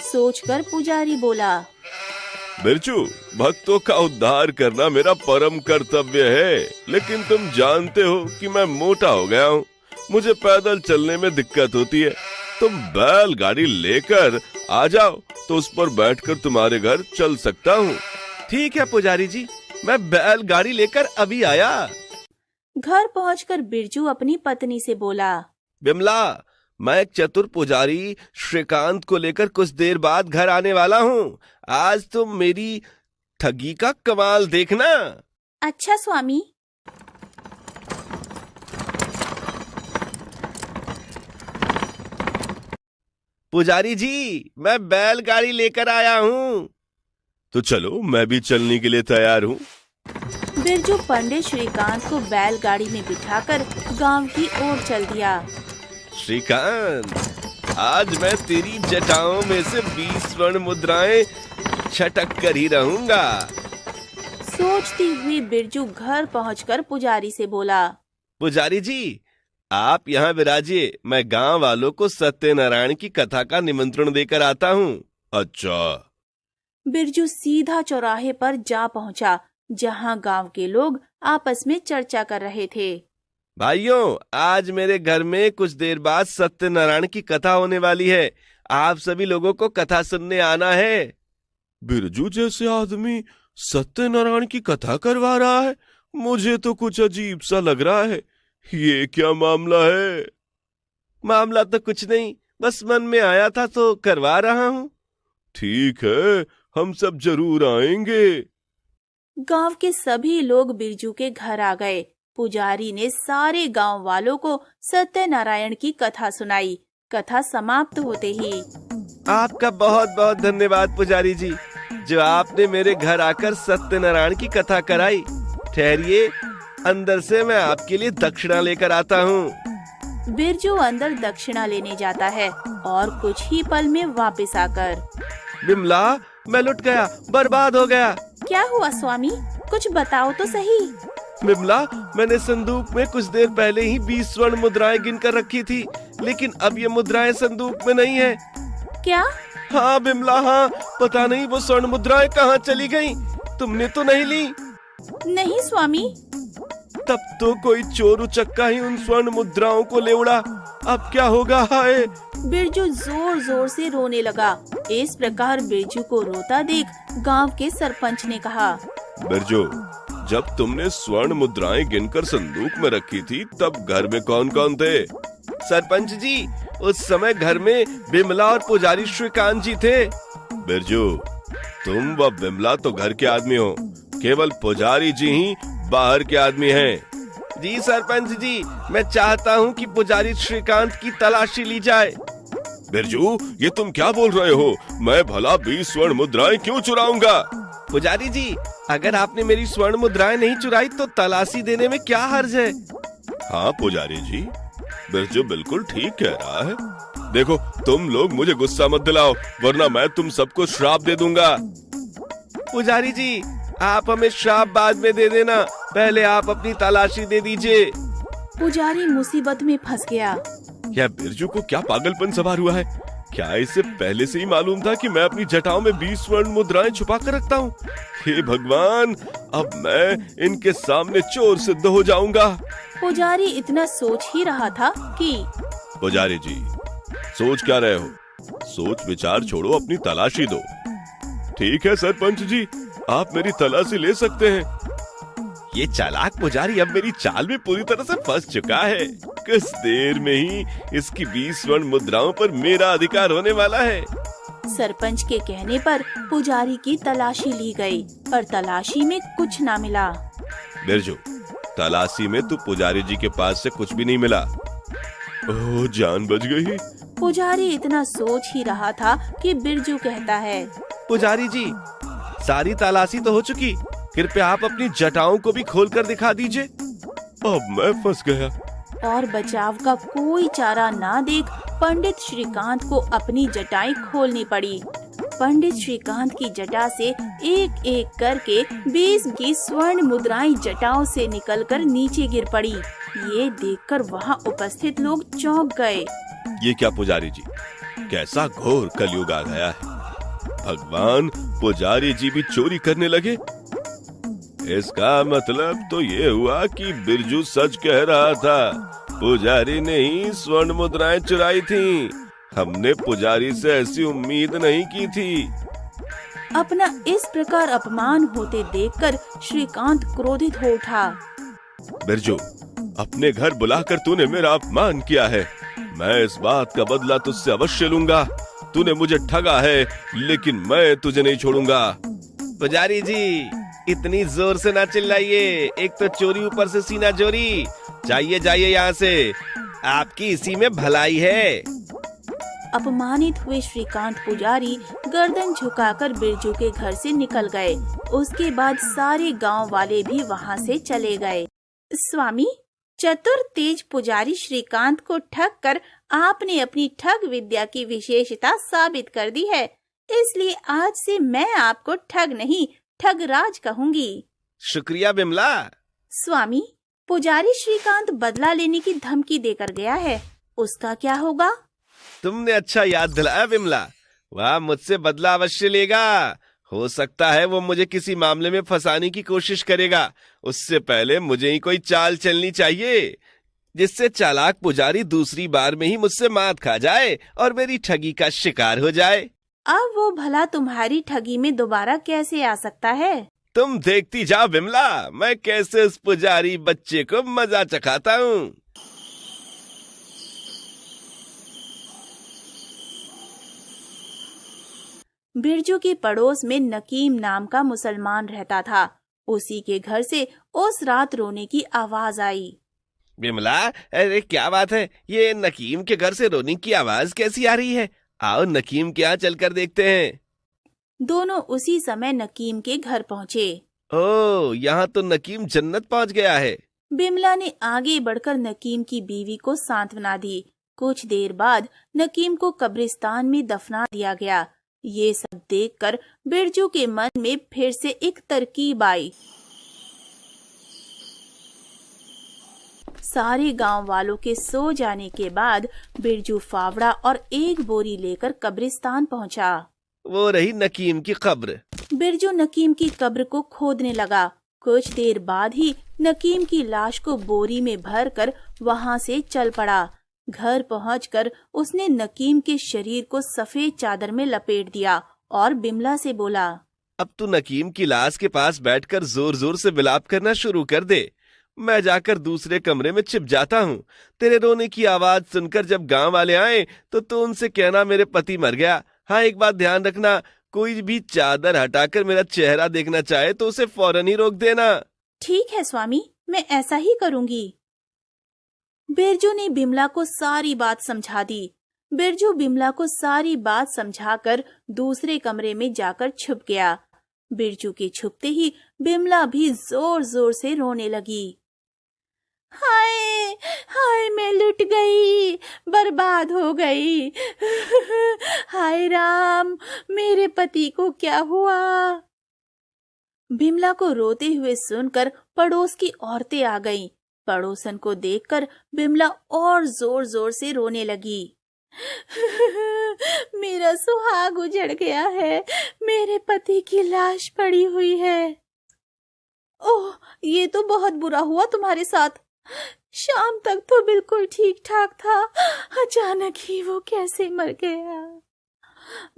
[SPEAKER 4] सोचकर पुजारी बोला,
[SPEAKER 3] बिरजू, भक्तों का उद्धार करना मेरा परम कर्तव्य है, लेकिन तुम जानते हो कि मैं मोटा हो गया हूँ, मुझे पैदल चलने में दिक्कत होती है। तुम बैलगाड़ी लेकर आ जाओ तो उस पर बैठकर तुम्हारे घर चल सकता हूँ।
[SPEAKER 2] ठीक है पुजारी जी, मैं बैलगाड़ी लेकर अभी आया।
[SPEAKER 4] घर पहुंचकर बिरजू अपनी पत्नी से बोला,
[SPEAKER 2] बिमला, मैं एक चतुर पुजारी श्रीकांत को लेकर कुछ देर बाद घर आने वाला हूँ। आज तुम मेरी ठगी का कमाल देखना।
[SPEAKER 4] अच्छा स्वामी।
[SPEAKER 2] पुजारी जी, मैं बैलगाड़ी लेकर आया हूँ।
[SPEAKER 3] तो चलो, मैं भी चलने के लिए तैयार हूँ।
[SPEAKER 4] बिरजू पंडित श्रीकांत को बैलगाड़ी में बिठाकर गांव की ओर चल दिया।
[SPEAKER 2] श्रीकांत, आज मैं तेरी जटाओं में से 20 स्वर्ण मुद्राएं छटक कर ही रहूंगा।
[SPEAKER 4] सोचती हुई बिरजू घर पहुंचकर पुजारी से बोला,
[SPEAKER 2] पुजारी जी, आप यहाँ विराजिए, मैं गांव वालों को सत्यनारायण की कथा का निमंत्रण देकर आता हूँ।
[SPEAKER 3] अच्छा।
[SPEAKER 4] बिरजू सीधा चौराहे पर जा पहुंचा, जहां गांव के लोग आपस में चर्चा कर रहे थे।
[SPEAKER 2] भाइयों, आज मेरे घर में कुछ देर बाद सत्यनारायण की कथा होने वाली है, आप सभी लोगों को कथा सुनने आना है।
[SPEAKER 3] बिरजू जैसे आदमी सत्यनारायण की कथा करवा रहा है, मुझे तो कुछ अजीब सा लग रहा है। ये क्या मामला है?
[SPEAKER 2] मामला तो कुछ नहीं, बस मन में आया था तो करवा रहा हूँ।
[SPEAKER 3] ठीक है, हम सब जरूर आएंगे।
[SPEAKER 4] गांव के सभी लोग बिरजू के घर आ गए। पुजारी ने सारे गांव वालों को सत्यनारायण की कथा सुनाई। कथा समाप्त होते ही,
[SPEAKER 2] आपका बहुत बहुत धन्यवाद पुजारी जी, जो आपने मेरे घर आकर सत्यनारायण की कथा कराई। ठहरिए, अंदर से मैं आपके लिए दक्षिणा लेकर आता हूँ।
[SPEAKER 4] बिरजू अंदर दक्षिणा लेने जाता है और कुछ ही पल में वापस आकर,
[SPEAKER 2] बिमला, मैं लुट गया, बर्बाद हो गया।
[SPEAKER 4] क्या हुआ स्वामी, कुछ बताओ तो सही।
[SPEAKER 2] बिमला, मैंने संदूक में कुछ देर पहले ही 20 स्वर्ण मुद्राएं गिनकर रखी थी, लेकिन अब ये मुद्राएं संदूक में नहीं है।
[SPEAKER 4] क्या?
[SPEAKER 3] हाँ बिमला, हाँ, पता नहीं वो स्वर्ण मुद्राएं कहाँ चली गईं। तुमने तो नहीं ली?
[SPEAKER 4] नहीं स्वामी।
[SPEAKER 3] तब तो कोई चोर उचक्का ही उन स्वर्ण मुद्राओं को ले उड़ा। अब क्या होगा? हाय!
[SPEAKER 4] बिरजू जोर जोर से रोने लगा। इस प्रकार बिरजू को रोता देख गांव के सरपंच ने कहा,
[SPEAKER 3] बिरजू, जब तुमने स्वर्ण मुद्राएं गिनकर संदूक में रखी थी तब घर में कौन कौन थे?
[SPEAKER 2] सरपंच जी, उस समय घर में बिमला और पुजारी श्रीकांत जी थे।
[SPEAKER 3] बिरजू, तुम व बिमला तो घर के आदमी हो, केवल पुजारी जी ही बाहर के आदमी हैं।
[SPEAKER 2] जी सरपंच जी, मैं चाहता हूँ कि पुजारी श्रीकांत की तलाशी ली जाए।
[SPEAKER 3] बिरजू, ये तुम क्या बोल रहे हो? मैं भला 20 स्वर्ण मुद्राएं क्यों चुराऊंगा?
[SPEAKER 2] पुजारी जी, अगर आपने मेरी स्वर्ण मुद्राएं नहीं चुराई तो तलाशी देने में क्या हर्ज है?
[SPEAKER 3] हाँ पुजारी जी, बिरजू बिल्कुल ठीक कह रहा है। देखो, तुम लोग मुझे गुस्सा मत दिलाओ, वरना मैं तुम सबको श्राप दे दूंगा।
[SPEAKER 2] पुजारी जी, आप हमें श्राप बाद में दे देना, पहले आप अपनी तलाशी दे दीजिए।
[SPEAKER 4] पुजारी मुसीबत में फंस गया।
[SPEAKER 3] यह बिरजू को क्या पागलपन सवार हुआ है? क्या इसे पहले से ही मालूम था कि मैं अपनी जटाओं में 20 स्वर्ण मुद्राएं छुपा कर रखता हूँ? हे भगवान, अब मैं इनके सामने चोर सिद्ध हो जाऊंगा।
[SPEAKER 4] पुजारी इतना सोच ही रहा था कि
[SPEAKER 3] पुजारी जी, सोच क्या रहे हो? सोच विचार छोड़ो, अपनी तलाशी दो। ठीक है सरपंच जी, आप मेरी तलाशी ले सकते हैं।
[SPEAKER 2] ये चालाक पुजारी अब मेरी चाल में पूरी तरह से फंस चुका है।
[SPEAKER 3] कुछ देर में ही इसकी 20 स्वर्ण मुद्राओं पर मेरा अधिकार होने वाला है।
[SPEAKER 4] सरपंच के कहने पर पुजारी की तलाशी ली गई, पर तलाशी में कुछ ना मिला।
[SPEAKER 3] बिरजू, तलाशी में तो पुजारी जी के पास से कुछ भी नहीं मिला। ओह, जान बच गई।
[SPEAKER 4] पुजारी इतना सोच ही रहा था कि बिरजू कहता है,
[SPEAKER 2] पुजारी जी, सारी तलाशी तो हो चुकी, कृपया आप अपनी जटाओं को भी खोल कर दिखा दीजिए।
[SPEAKER 3] अब मैं फंस गया।
[SPEAKER 4] और बचाव का कोई चारा ना देख पंडित श्रीकांत को अपनी जटाएं खोलनी पड़ी। पंडित श्रीकांत की जटा से एक एक करके 20 की स्वर्ण मुद्राएं जटाओं से निकलकर नीचे गिर पड़ी। ये देखकर वहाँ उपस्थित लोग चौंक गए।
[SPEAKER 3] ये क्या पुजारी जी, कैसा घोर कलयुग आ गया है। भगवान, पुजारी जी भी चोरी करने लगे। इसका मतलब तो ये हुआ कि बिरजू सच कह रहा था, पुजारी ने ही स्वर्ण मुद्राएं चुराई थीं। हमने पुजारी से ऐसी उम्मीद नहीं की थी।
[SPEAKER 4] अपना इस प्रकार अपमान होते देखकर श्रीकांत क्रोधित हो उठा।
[SPEAKER 3] बिरजू, अपने घर बुलाकर तूने मेरा अपमान किया है। मैं इस बात का बदला तुझसे अवश्य लूंगा। तूने मुझे ठगा है, लेकिन मैं तुझे नहीं छोड़ूंगा।
[SPEAKER 2] पुजारी जी, इतनी जोर से ना चिल्लाइए, एक तो चोरी ऊपर से सीना चोरी। जाइए जाइए यहाँ से, आपकी इसी में भलाई है।
[SPEAKER 4] अपमानित हुए श्रीकांत पुजारी गर्दन झुकाकर बिरजू के घर से निकल गए। उसके बाद सारे गांव वाले भी वहां से चले गए। स्वामी, चतुर तेज पुजारी श्रीकांत को ठग कर आपने अपनी ठग विद्या की विशेषता साबित कर दी है, इसलिए आज से मैं आपको ठग नहीं, ठगराज कहूंगी।
[SPEAKER 2] शुक्रिया बिमला।
[SPEAKER 4] स्वामी, पुजारी श्रीकांत बदला लेने की धमकी देकर गया है, उसका क्या होगा?
[SPEAKER 2] तुमने अच्छा याद दिलाया बिमला, वह मुझसे बदला अवश्य लेगा। हो सकता है वो मुझे किसी मामले में फंसाने की कोशिश करेगा। उससे पहले मुझे ही कोई चाल चलनी चाहिए, जिससे चालाक पुजारी दूसरी बार में ही मुझसे मात खा जाए और मेरी ठगी का शिकार हो जाए।
[SPEAKER 4] अब वो भला तुम्हारी ठगी में दोबारा कैसे आ सकता है?
[SPEAKER 2] तुम देखती जाओ बिमला, मैं कैसे उस पुजारी बच्चे को मजा चखाता हूँ।
[SPEAKER 4] बिरजू के पड़ोस में नकीम नाम का मुसलमान रहता था। उसी के घर से उस रात रोने की आवाज आई।
[SPEAKER 2] बिमला, अरे क्या बात है, ये नकीम के घर से रोने की आवाज कैसी आ रही है? आओ नकीम के यहाँ चलकर देखते हैं।
[SPEAKER 4] दोनों उसी समय नकीम के घर पहुँचे।
[SPEAKER 2] ओह, यहाँ तो नकीम जन्नत पहुँच गया है।
[SPEAKER 4] बिमला ने आगे बढ़कर नकीम की बीवी को सांत्वना दी। कुछ देर बाद नकीम को कब्रिस्तान में दफना दिया गया। ये सब देखकर बिरजू के मन में फिर से एक तरकीब आई। सारे गांव वालों के सो जाने के बाद बिरजू फावड़ा और एक बोरी लेकर कब्रिस्तान पहुंचा।
[SPEAKER 2] वो रही नकीम की कब्र।
[SPEAKER 4] बिरजू नकीम की कब्र को खोदने लगा। कुछ देर बाद ही नकीम की लाश को बोरी में भरकर वहां से चल पड़ा। घर पहुंचकर उसने नकीम के शरीर को सफेद चादर में लपेट दिया और बिमला से बोला,
[SPEAKER 2] अब तू नकीम की लाश के पास बैठकर जोर जोर से विलाप करना शुरू कर दे। मैं जाकर दूसरे कमरे में छिप जाता हूँ। तेरे रोने की आवाज सुनकर जब गांव वाले आए तो उनसे कहना मेरे पति मर गया। हाँ, एक बात ध्यान रखना, कोई भी चादर हटाकर मेरा चेहरा देखना चाहे तो उसे फौरन ही रोक देना।
[SPEAKER 4] ठीक है स्वामी, मैं ऐसा ही करूंगी। बिरजू ने बिमला को सारी बात समझा दी। बिरजू बिमला को सारी बात समझाकर दूसरे कमरे में जाकर छुप गया। बिरजू के छुपते ही बिमला भी जोर जोर से रोने लगी। हाय हाय, मैं लुट गई, बर्बाद हो गई। हाय राम, मेरे पति को क्या हुआ। बिमला को रोते हुए सुनकर पड़ोस की औरतें आ गईं। पड़ोसन को देखकर बिमला और जोर जोर से रोने लगी। मेरा सुहाग उजड़ गया है, मेरे पति की लाश पड़ी हुई है। ओह, ये तो बहुत बुरा हुआ तुम्हारे साथ। शाम तक तो बिल्कुल ठीक ठाक था, अचानक ही वो कैसे मर गया।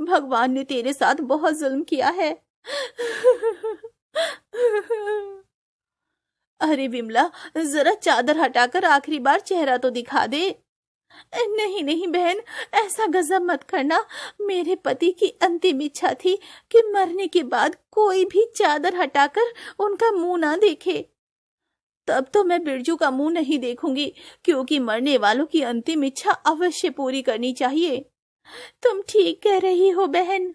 [SPEAKER 4] भगवान ने तेरे साथ बहुत जुल्म किया है। अरे बिमला, जरा चादर हटाकर आखिरी बार चेहरा तो दिखा दे। नहीं नहीं बहन, ऐसा गजब मत करना। मेरे पति की अंतिम इच्छा थी कि मरने के बाद कोई भी चादर हटाकर उनका मुंह ना देखे। तब तो मैं बिरजू का मुंह नहीं देखूंगी, क्योंकि मरने वालों की अंतिम इच्छा अवश्य पूरी करनी चाहिए। तुम ठीक कह रही हो बहन।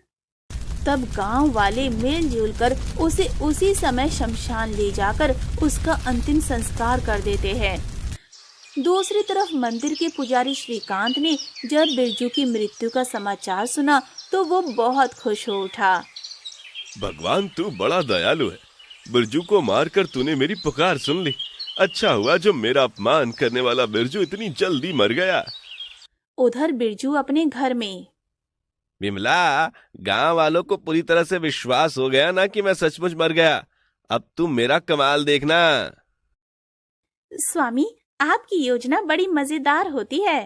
[SPEAKER 4] तब गांव वाले मिलजुल कर उसे उसी समय शमशान ले जाकर उसका अंतिम संस्कार कर देते हैं। दूसरी तरफ मंदिर के पुजारी श्रीकांत ने जब बिरजू की मृत्यु का समाचार सुना तो वो बहुत खुश हो उठा।
[SPEAKER 3] भगवान, तू बड़ा दयालु है। बिरजू को मारकर तूने मेरी पुकार सुन ली। अच्छा हुआ जो मेरा अपमान करने वाला बिरजू इतनी जल्दी मर गया।
[SPEAKER 4] उधर बिरजू अपने घर में।
[SPEAKER 2] बिमला, गांव वालों को पूरी तरह से विश्वास हो गया ना कि मैं सचमुच मर गया। अब तुम मेरा कमाल देखना।
[SPEAKER 4] स्वामी, आपकी योजना बड़ी मजेदार होती है।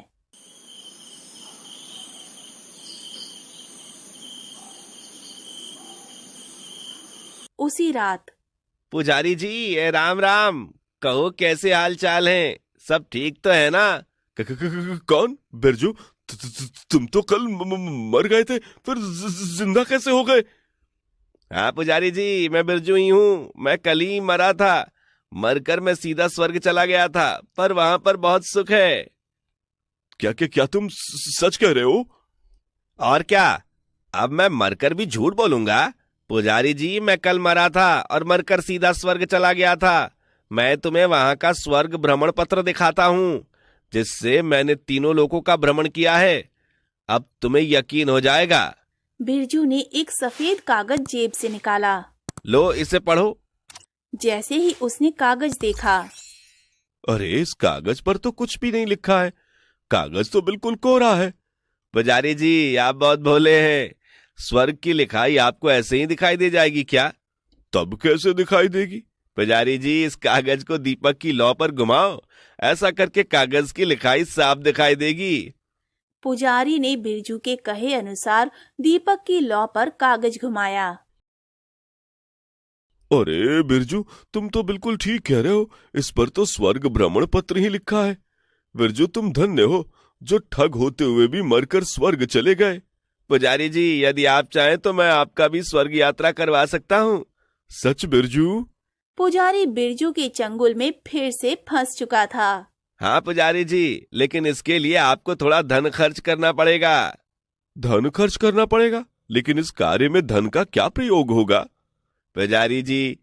[SPEAKER 4] उसी रात।
[SPEAKER 2] पुजारी जी, राम राम। कहो, कैसे हाल चाल हैं? सब ठीक तो है ना?
[SPEAKER 3] कौन? बिरजू? तुम तो कल मर गए थे, फिर जिंदा कैसे हो गए?
[SPEAKER 2] हाँ पुजारी जी, मैं बिरजू ही हूँ। मैं कल ही मरा था। मरकर मैं सीधा स्वर्ग चला गया था, पर वहां पर बहुत सुख है।
[SPEAKER 3] क्या तुम सच कह रहे हो?
[SPEAKER 2] और क्या, अब मैं मरकर भी झूठ बोलूंगा? पुजारी जी, मैं कल मरा था और मरकर सीधा स्वर्ग चला गया था। मैं तुम्हें वहां का स्वर्ग भ्रमण पत्र दिखाता हूँ, जिससे मैंने तीनों लोकों का भ्रमण किया है। अब तुम्हें यकीन हो जाएगा।
[SPEAKER 4] बिरजू ने एक सफेद कागज जेब से निकाला।
[SPEAKER 2] लो, इसे पढ़ो।
[SPEAKER 4] जैसे ही उसने कागज देखा,
[SPEAKER 3] अरे, इस कागज पर तो कुछ भी नहीं लिखा है। कागज तो बिल्कुल कोरा है।
[SPEAKER 2] पुजारी जी, आप बहुत भोले हैं। स्वर्ग की लिखाई आपको ऐसे ही दिखाई दे जाएगी क्या?
[SPEAKER 3] तब कैसे दिखाई देगी?
[SPEAKER 2] पुजारी जी, इस कागज को दीपक की लौ पर घुमाओ। ऐसा करके कागज की लिखाई साफ दिखाई देगी।
[SPEAKER 4] पुजारी ने बिरजू के कहे अनुसार दीपक की लौ पर कागज घुमाया।
[SPEAKER 3] अरे बिरजू, तुम तो बिल्कुल ठीक कह रहे हो। इस पर तो स्वर्ग भ्रमण पत्र ही लिखा है। बिरजू, तुम धन्य हो जो ठग होते हुए भी मरकर स्वर्ग चले गए।
[SPEAKER 2] पुजारी जी, यदि आप चाहें तो मैं आपका भी स्वर्ग यात्रा करवा सकता हूँ।
[SPEAKER 3] सच बिरजू?
[SPEAKER 4] पुजारी बिरजू के चंगुल में फिर से फंस चुका था।
[SPEAKER 2] हाँ पुजारी जी, लेकिन इसके लिए आपको थोड़ा धन खर्च करना पड़ेगा।
[SPEAKER 3] धन खर्च करना पड़ेगा? लेकिन इस कार्य में धन का क्या प्रयोग होगा?
[SPEAKER 2] पुजारी जी,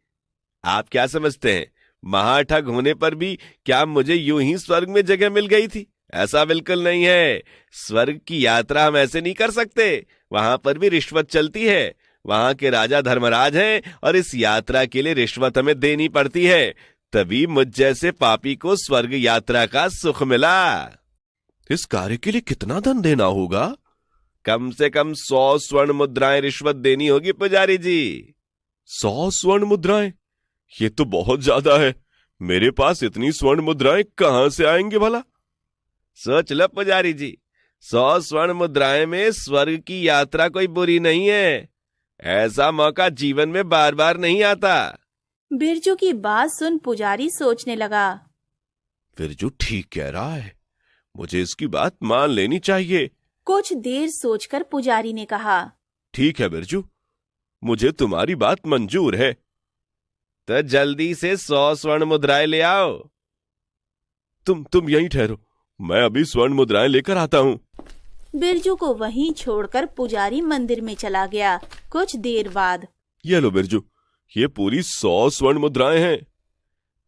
[SPEAKER 2] आप क्या समझते हैं, महाठग होने पर भी क्या मुझे यूं ही स्वर्ग में जगह मिल गई थी? ऐसा बिल्कुल नहीं है। स्वर्ग की यात्रा हम ऐसे नहीं कर सकते। वहां पर भी रिश्वत चलती है। वहां के राजा धर्मराज हैं और इस यात्रा के लिए रिश्वत हमें देनी पड़ती है। तभी मुझ जैसे पापी को स्वर्ग यात्रा का सुख मिला।
[SPEAKER 3] इस कार्य के लिए कितना धन देना होगा?
[SPEAKER 2] कम से कम 100 स्वर्ण मुद्राएं रिश्वत देनी होगी पुजारी जी।
[SPEAKER 3] 100 स्वर्ण मुद्राएं? ये तो बहुत ज्यादा है। मेरे पास इतनी स्वर्ण मुद्राएं कहां से आएंगे भला?
[SPEAKER 2] सोच लो पुजारी जी, 100 स्वर्ण मुद्राएं में स्वर्ग की यात्रा कोई बुरी नहीं है। ऐसा मौका जीवन में बार बार नहीं आता।
[SPEAKER 4] बिरजू की बात सुन पुजारी सोचने लगा।
[SPEAKER 3] बिरजू ठीक कह रहा है, मुझे इसकी बात मान लेनी चाहिए।
[SPEAKER 4] कुछ देर सोचकर पुजारी ने कहा,
[SPEAKER 3] ठीक है बिरजू, मुझे तुम्हारी बात मंजूर है।
[SPEAKER 2] तो जल्दी से 100 स्वर्ण मुद्राएं ले आओ।
[SPEAKER 3] तुम यहीं ठहरो, मैं अभी स्वर्ण मुद्राएं लेकर आता हूँ।
[SPEAKER 4] बिरजू को वहीं छोड़कर पुजारी मंदिर में चला गया। कुछ देर बाद,
[SPEAKER 3] ये लो बिरजू, ये पूरी 100 स्वर्ण मुद्राएं हैं।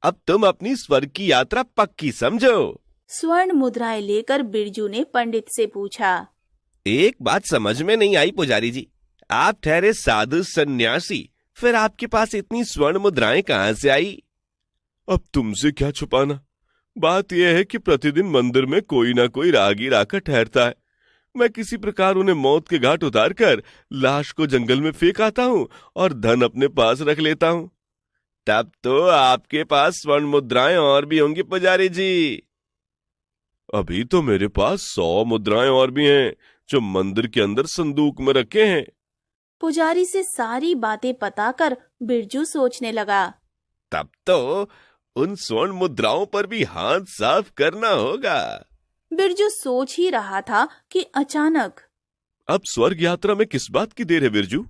[SPEAKER 2] अब तुम अपनी स्वर्ग की यात्रा पक्की समझो।
[SPEAKER 4] स्वर्ण मुद्राएं लेकर बिरजू ने पंडित से पूछा,
[SPEAKER 2] एक बात समझ में नहीं आई पुजारी जी, आप ठहरे साधु सन्यासी, फिर आपके पास इतनी स्वर्ण मुद्राएं कहां से आई?
[SPEAKER 3] अब तुमसे क्या छुपाना, बात यह है कि प्रतिदिन मंदिर में कोई ना कोई राहगीर आकर ठहरता है। मैं किसी प्रकार उन्हें मौत के घाट उतारकर लाश को जंगल में फेंक आता हूँ और धन अपने पास रख लेता हूँ।
[SPEAKER 2] तब तो आपके पास स्वर्ण मुद्राएं और भी होंगी पुजारी जी।
[SPEAKER 3] अभी तो मेरे पास 100 मुद्राएं और भी हैं, जो मंदिर के अंदर संदूक में रखे हैं।
[SPEAKER 4] पुजारी से सारी बातें पता कर बिरजू सोचने लगा।
[SPEAKER 2] तब तो उन स्वर्ण मुद्राओं पर भी हाथ साफ करना होगा।
[SPEAKER 4] बिरजू सोच ही रहा था कि अचानक,
[SPEAKER 3] अब स्वर्ग यात्रा में किस बात की देर है बिरजू?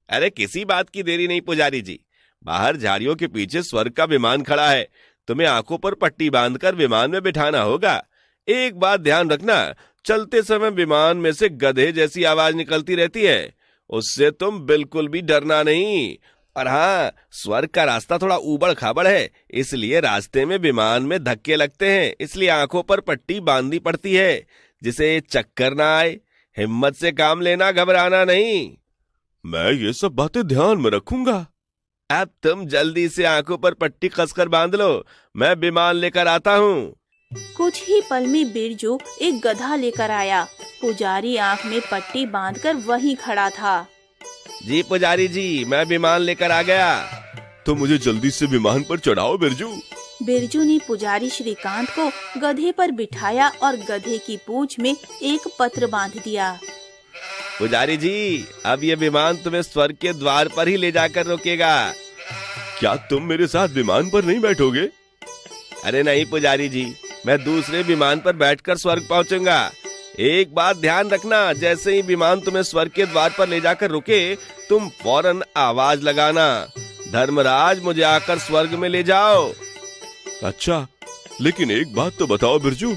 [SPEAKER 2] अरे किसी बात की देरी नहीं पुजारी जी, बाहर झाड़ियों के पीछे स्वर्ग का विमान खड़ा है। तुम्हें आंखों पर पट्टी बांधकर विमान में बिठाना होगा। एक बात ध्यान रखना, चलते समय विमान में से गधे जैसी आवाज निकलती रहती है, उससे तुम बिल्कुल भी डरना नहीं। और हाँ, स्वर्ग का रास्ता थोड़ा ऊबड़ खाबड़ है, इसलिए रास्ते में विमान में धक्के लगते हैं, इसलिए आंखों पर पट्टी बांधनी पड़ती है, जिसे चक्कर ना आए। हिम्मत से काम लेना, घबराना नहीं।
[SPEAKER 3] मैं ये सब बातें ध्यान में रखूंगा।
[SPEAKER 2] अब तुम जल्दी से आंखों पर पट्टी कसकर बांध लो, मैं विमान लेकर आता हूँ।
[SPEAKER 4] कुछ ही पल में बिरजू एक गधा लेकर आया। पुजारी आंख में पट्टी बांधकर वहीं खड़ा था।
[SPEAKER 2] जी पुजारी जी, मैं विमान लेकर आ गया।
[SPEAKER 3] तो मुझे जल्दी से विमान पर चढ़ाओ बिरजू।
[SPEAKER 4] बिरजू ने पुजारी श्रीकांत को गधे पर बिठाया और गधे की पूंछ में एक पत्र बांध दिया।
[SPEAKER 2] पुजारी जी, अब ये विमान तुम्हें स्वर्ग के द्वार पर ही ले जाकर रोकेगा।
[SPEAKER 3] क्या तुम मेरे साथ विमान पर नहीं बैठोगे?
[SPEAKER 2] अरे नहीं पुजारी जी, मैं दूसरे विमान पर बैठकर स्वर्ग पहुंचूंगा। एक बात ध्यान रखना, जैसे ही विमान तुम्हें स्वर्ग के द्वार पर ले जाकर रुके, तुम फौरन आवाज लगाना, धर्मराज मुझे आकर स्वर्ग में ले जाओ।
[SPEAKER 3] अच्छा, लेकिन एक बात तो बताओ बिरजू।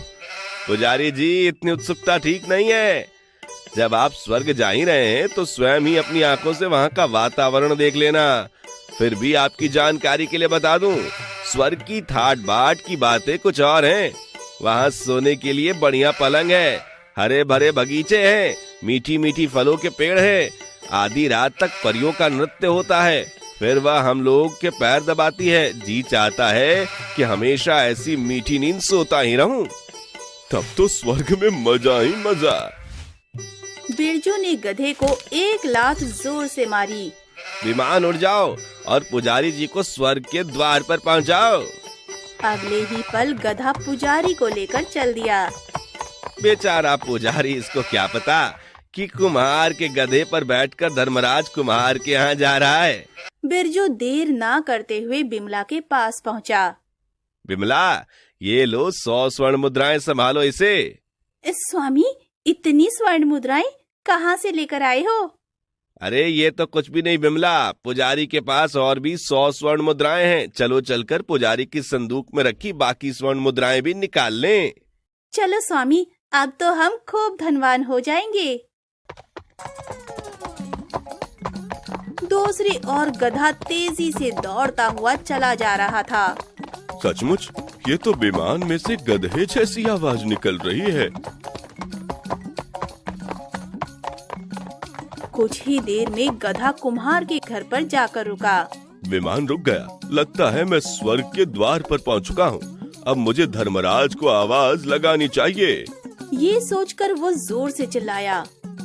[SPEAKER 2] पुजारी जी, इतनी उत्सुकता ठीक नहीं है। जब आप स्वर्ग जा ही रहे हैं तो स्वयं ही अपनी आंखों से वहाँ का वातावरण देख लेना। फिर भी आपकी जानकारी के लिए बता दूं, स्वर्ग की ठाट बाट की बातें कुछ और हैं। वहाँ सोने के लिए बढ़िया पलंग है, हरे भरे बगीचे हैं, मीठी मीठी फलों के पेड़ हैं, आधी रात तक परियों का नृत्य होता है। फिर वह हम लोग के पैर दबाती है। जी चाहता है कि हमेशा ऐसी मीठी नींद सोता ही रहूं।
[SPEAKER 3] तब तो स्वर्ग में मजा ही मजा।
[SPEAKER 4] बिरजू ने गधे को एक लात जोर से मारी।
[SPEAKER 2] विमान उड़ जाओ और पुजारी जी को स्वर्ग के द्वार पर पहुंचाओ।
[SPEAKER 4] अगले ही पल गधा पुजारी को लेकर चल दिया।
[SPEAKER 2] बेचारा पुजारी, इसको क्या पता कि कुम्हार के गधे पर बैठकर धर्मराज कुम्हार के यहाँ जा रहा है।
[SPEAKER 4] बिरजू देर ना करते हुए बिमला के पास पहुँचा।
[SPEAKER 2] बिमला, ये लो 100 स्वर्ण मुद्राएं, संभालो इसे।
[SPEAKER 4] स्वामी, इतनी स्वर्ण मुद्राएं कहाँ से लेकर आए हो?
[SPEAKER 2] अरे ये तो कुछ भी नहीं बिमला, पुजारी के पास और भी 100 स्वर्ण मुद्राएं हैं। चलो चलकर पुजारी की संदूक में रखी बाकी स्वर्ण मुद्राएं भी निकाल लें।
[SPEAKER 4] चलो स्वामी, अब तो हम खूब धनवान हो जाएंगे। दूसरी ओर गधा तेजी से दौड़ता हुआ चला जा रहा था।
[SPEAKER 3] सचमुच, ये तो विमान में से गधे जैसी आवाज निकल रही है।
[SPEAKER 4] कुछ ही देर में गधा कुम्हार के घर पर जाकर रुका।
[SPEAKER 3] विमान रुक गया। लगता है मैं स्वर्ग के द्वार पर पहुंच चुका हूँ। अब मुझे धर्मराज को आवाज लगानी चाहिए।
[SPEAKER 4] ये सोचकर वो जोर से चिल्लाया,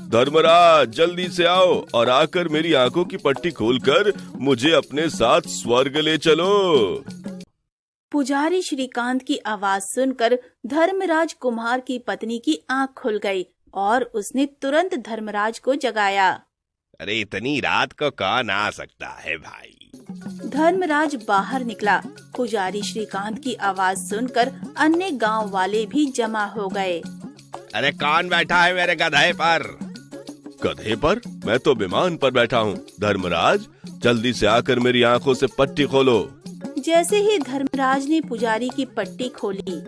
[SPEAKER 3] धर्मराज जल्दी से आओ और आकर मेरी आंखों की पट्टी खोलकर मुझे अपने साथ स्वर्ग ले चलो।
[SPEAKER 4] पुजारी श्रीकांत की आवाज सुनकर धर्मराज कुम्हार की पत्नी की आंख खुल गई और उसने तुरंत धर्मराज को जगाया।
[SPEAKER 2] अरे इतनी रात को कौन आ सकता है भाई?
[SPEAKER 4] धर्मराज बाहर निकला। पुजारी श्रीकांत की आवाज सुनकर अन्य गांव वाले भी जमा हो गए।
[SPEAKER 2] अरे कौन बैठा है मेरे गधे पर?
[SPEAKER 3] गधे पर? मैं तो विमान पर बैठा हूँ। धर्मराज जल्दी से आकर मेरी आंखों से पट्टी खोलो।
[SPEAKER 4] जैसे ही धर्मराज ने पुजारी की पट्टी खोली,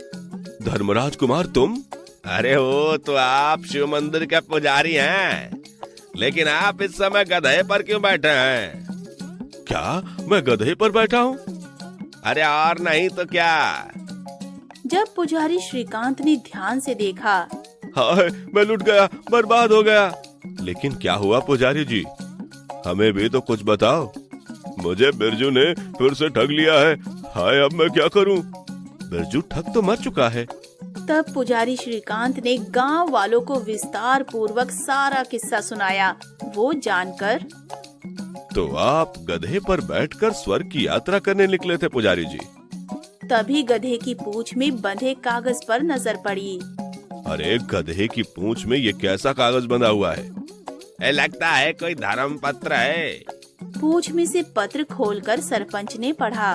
[SPEAKER 3] धर्मराज कुमार तुम?
[SPEAKER 2] अरे वो तो आप शिव मंदिर के पुजारी हैं, लेकिन आप इस समय गधे पर क्यों बैठे हैं?
[SPEAKER 3] क्या मैं गधे पर बैठा हूँ?
[SPEAKER 2] अरे और नहीं तो क्या।
[SPEAKER 4] जब पुजारी श्रीकांत ने ध्यान से देखा,
[SPEAKER 3] हाय मैं लुट गया, बर्बाद हो गया। लेकिन क्या हुआ पुजारी जी? हमें भी तो कुछ बताओ। मुझे बिरजू ने फिर से ठग लिया है। हाय अब मैं क्या करूं? बिरजू ठग तो मर चुका है।
[SPEAKER 4] तब पुजारी श्रीकांत ने गांव वालों को विस्तार पूर्वक सारा किस्सा सुनाया। वो जानकर,
[SPEAKER 3] तो आप गधे पर बैठकर स्वर्ग की यात्रा करने निकले थे पुजारी जी?
[SPEAKER 4] तभी गधे की पूंछ में बंधे कागज पर नजर पड़ी।
[SPEAKER 3] अरे गधे की पूंछ में ये कैसा कागज बंधा हुआ है?
[SPEAKER 2] लगता है कोई धर्म पत्र है।
[SPEAKER 4] पूंछ में से पत्र खोलकर सरपंच ने पढ़ा,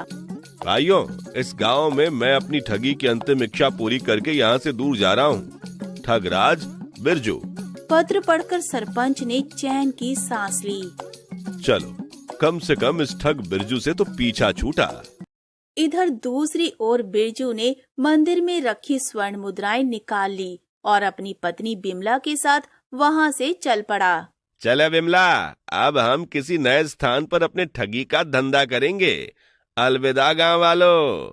[SPEAKER 3] भाइयों इस गांव में मैं अपनी ठगी की अंतिम इच्छा पूरी करके यहाँ से दूर जा रहा हूँ। ठगराज बिरजू।
[SPEAKER 4] पत्र पढ़कर सरपंच ने चैन की सांस ली।
[SPEAKER 3] चलो कम से कम इस ठग बिरजू से तो पीछा छूटा।
[SPEAKER 4] इधर दूसरी ओर बिरजू ने मंदिर में रखी स्वर्ण मुद्राएं निकाल ली और अपनी पत्नी बिमला के साथ वहाँ से चल पड़ा।
[SPEAKER 2] चले बिमला, अब हम किसी नए स्थान पर अपने ठगी का धंधा करेंगे। अलविदा गांव वालों।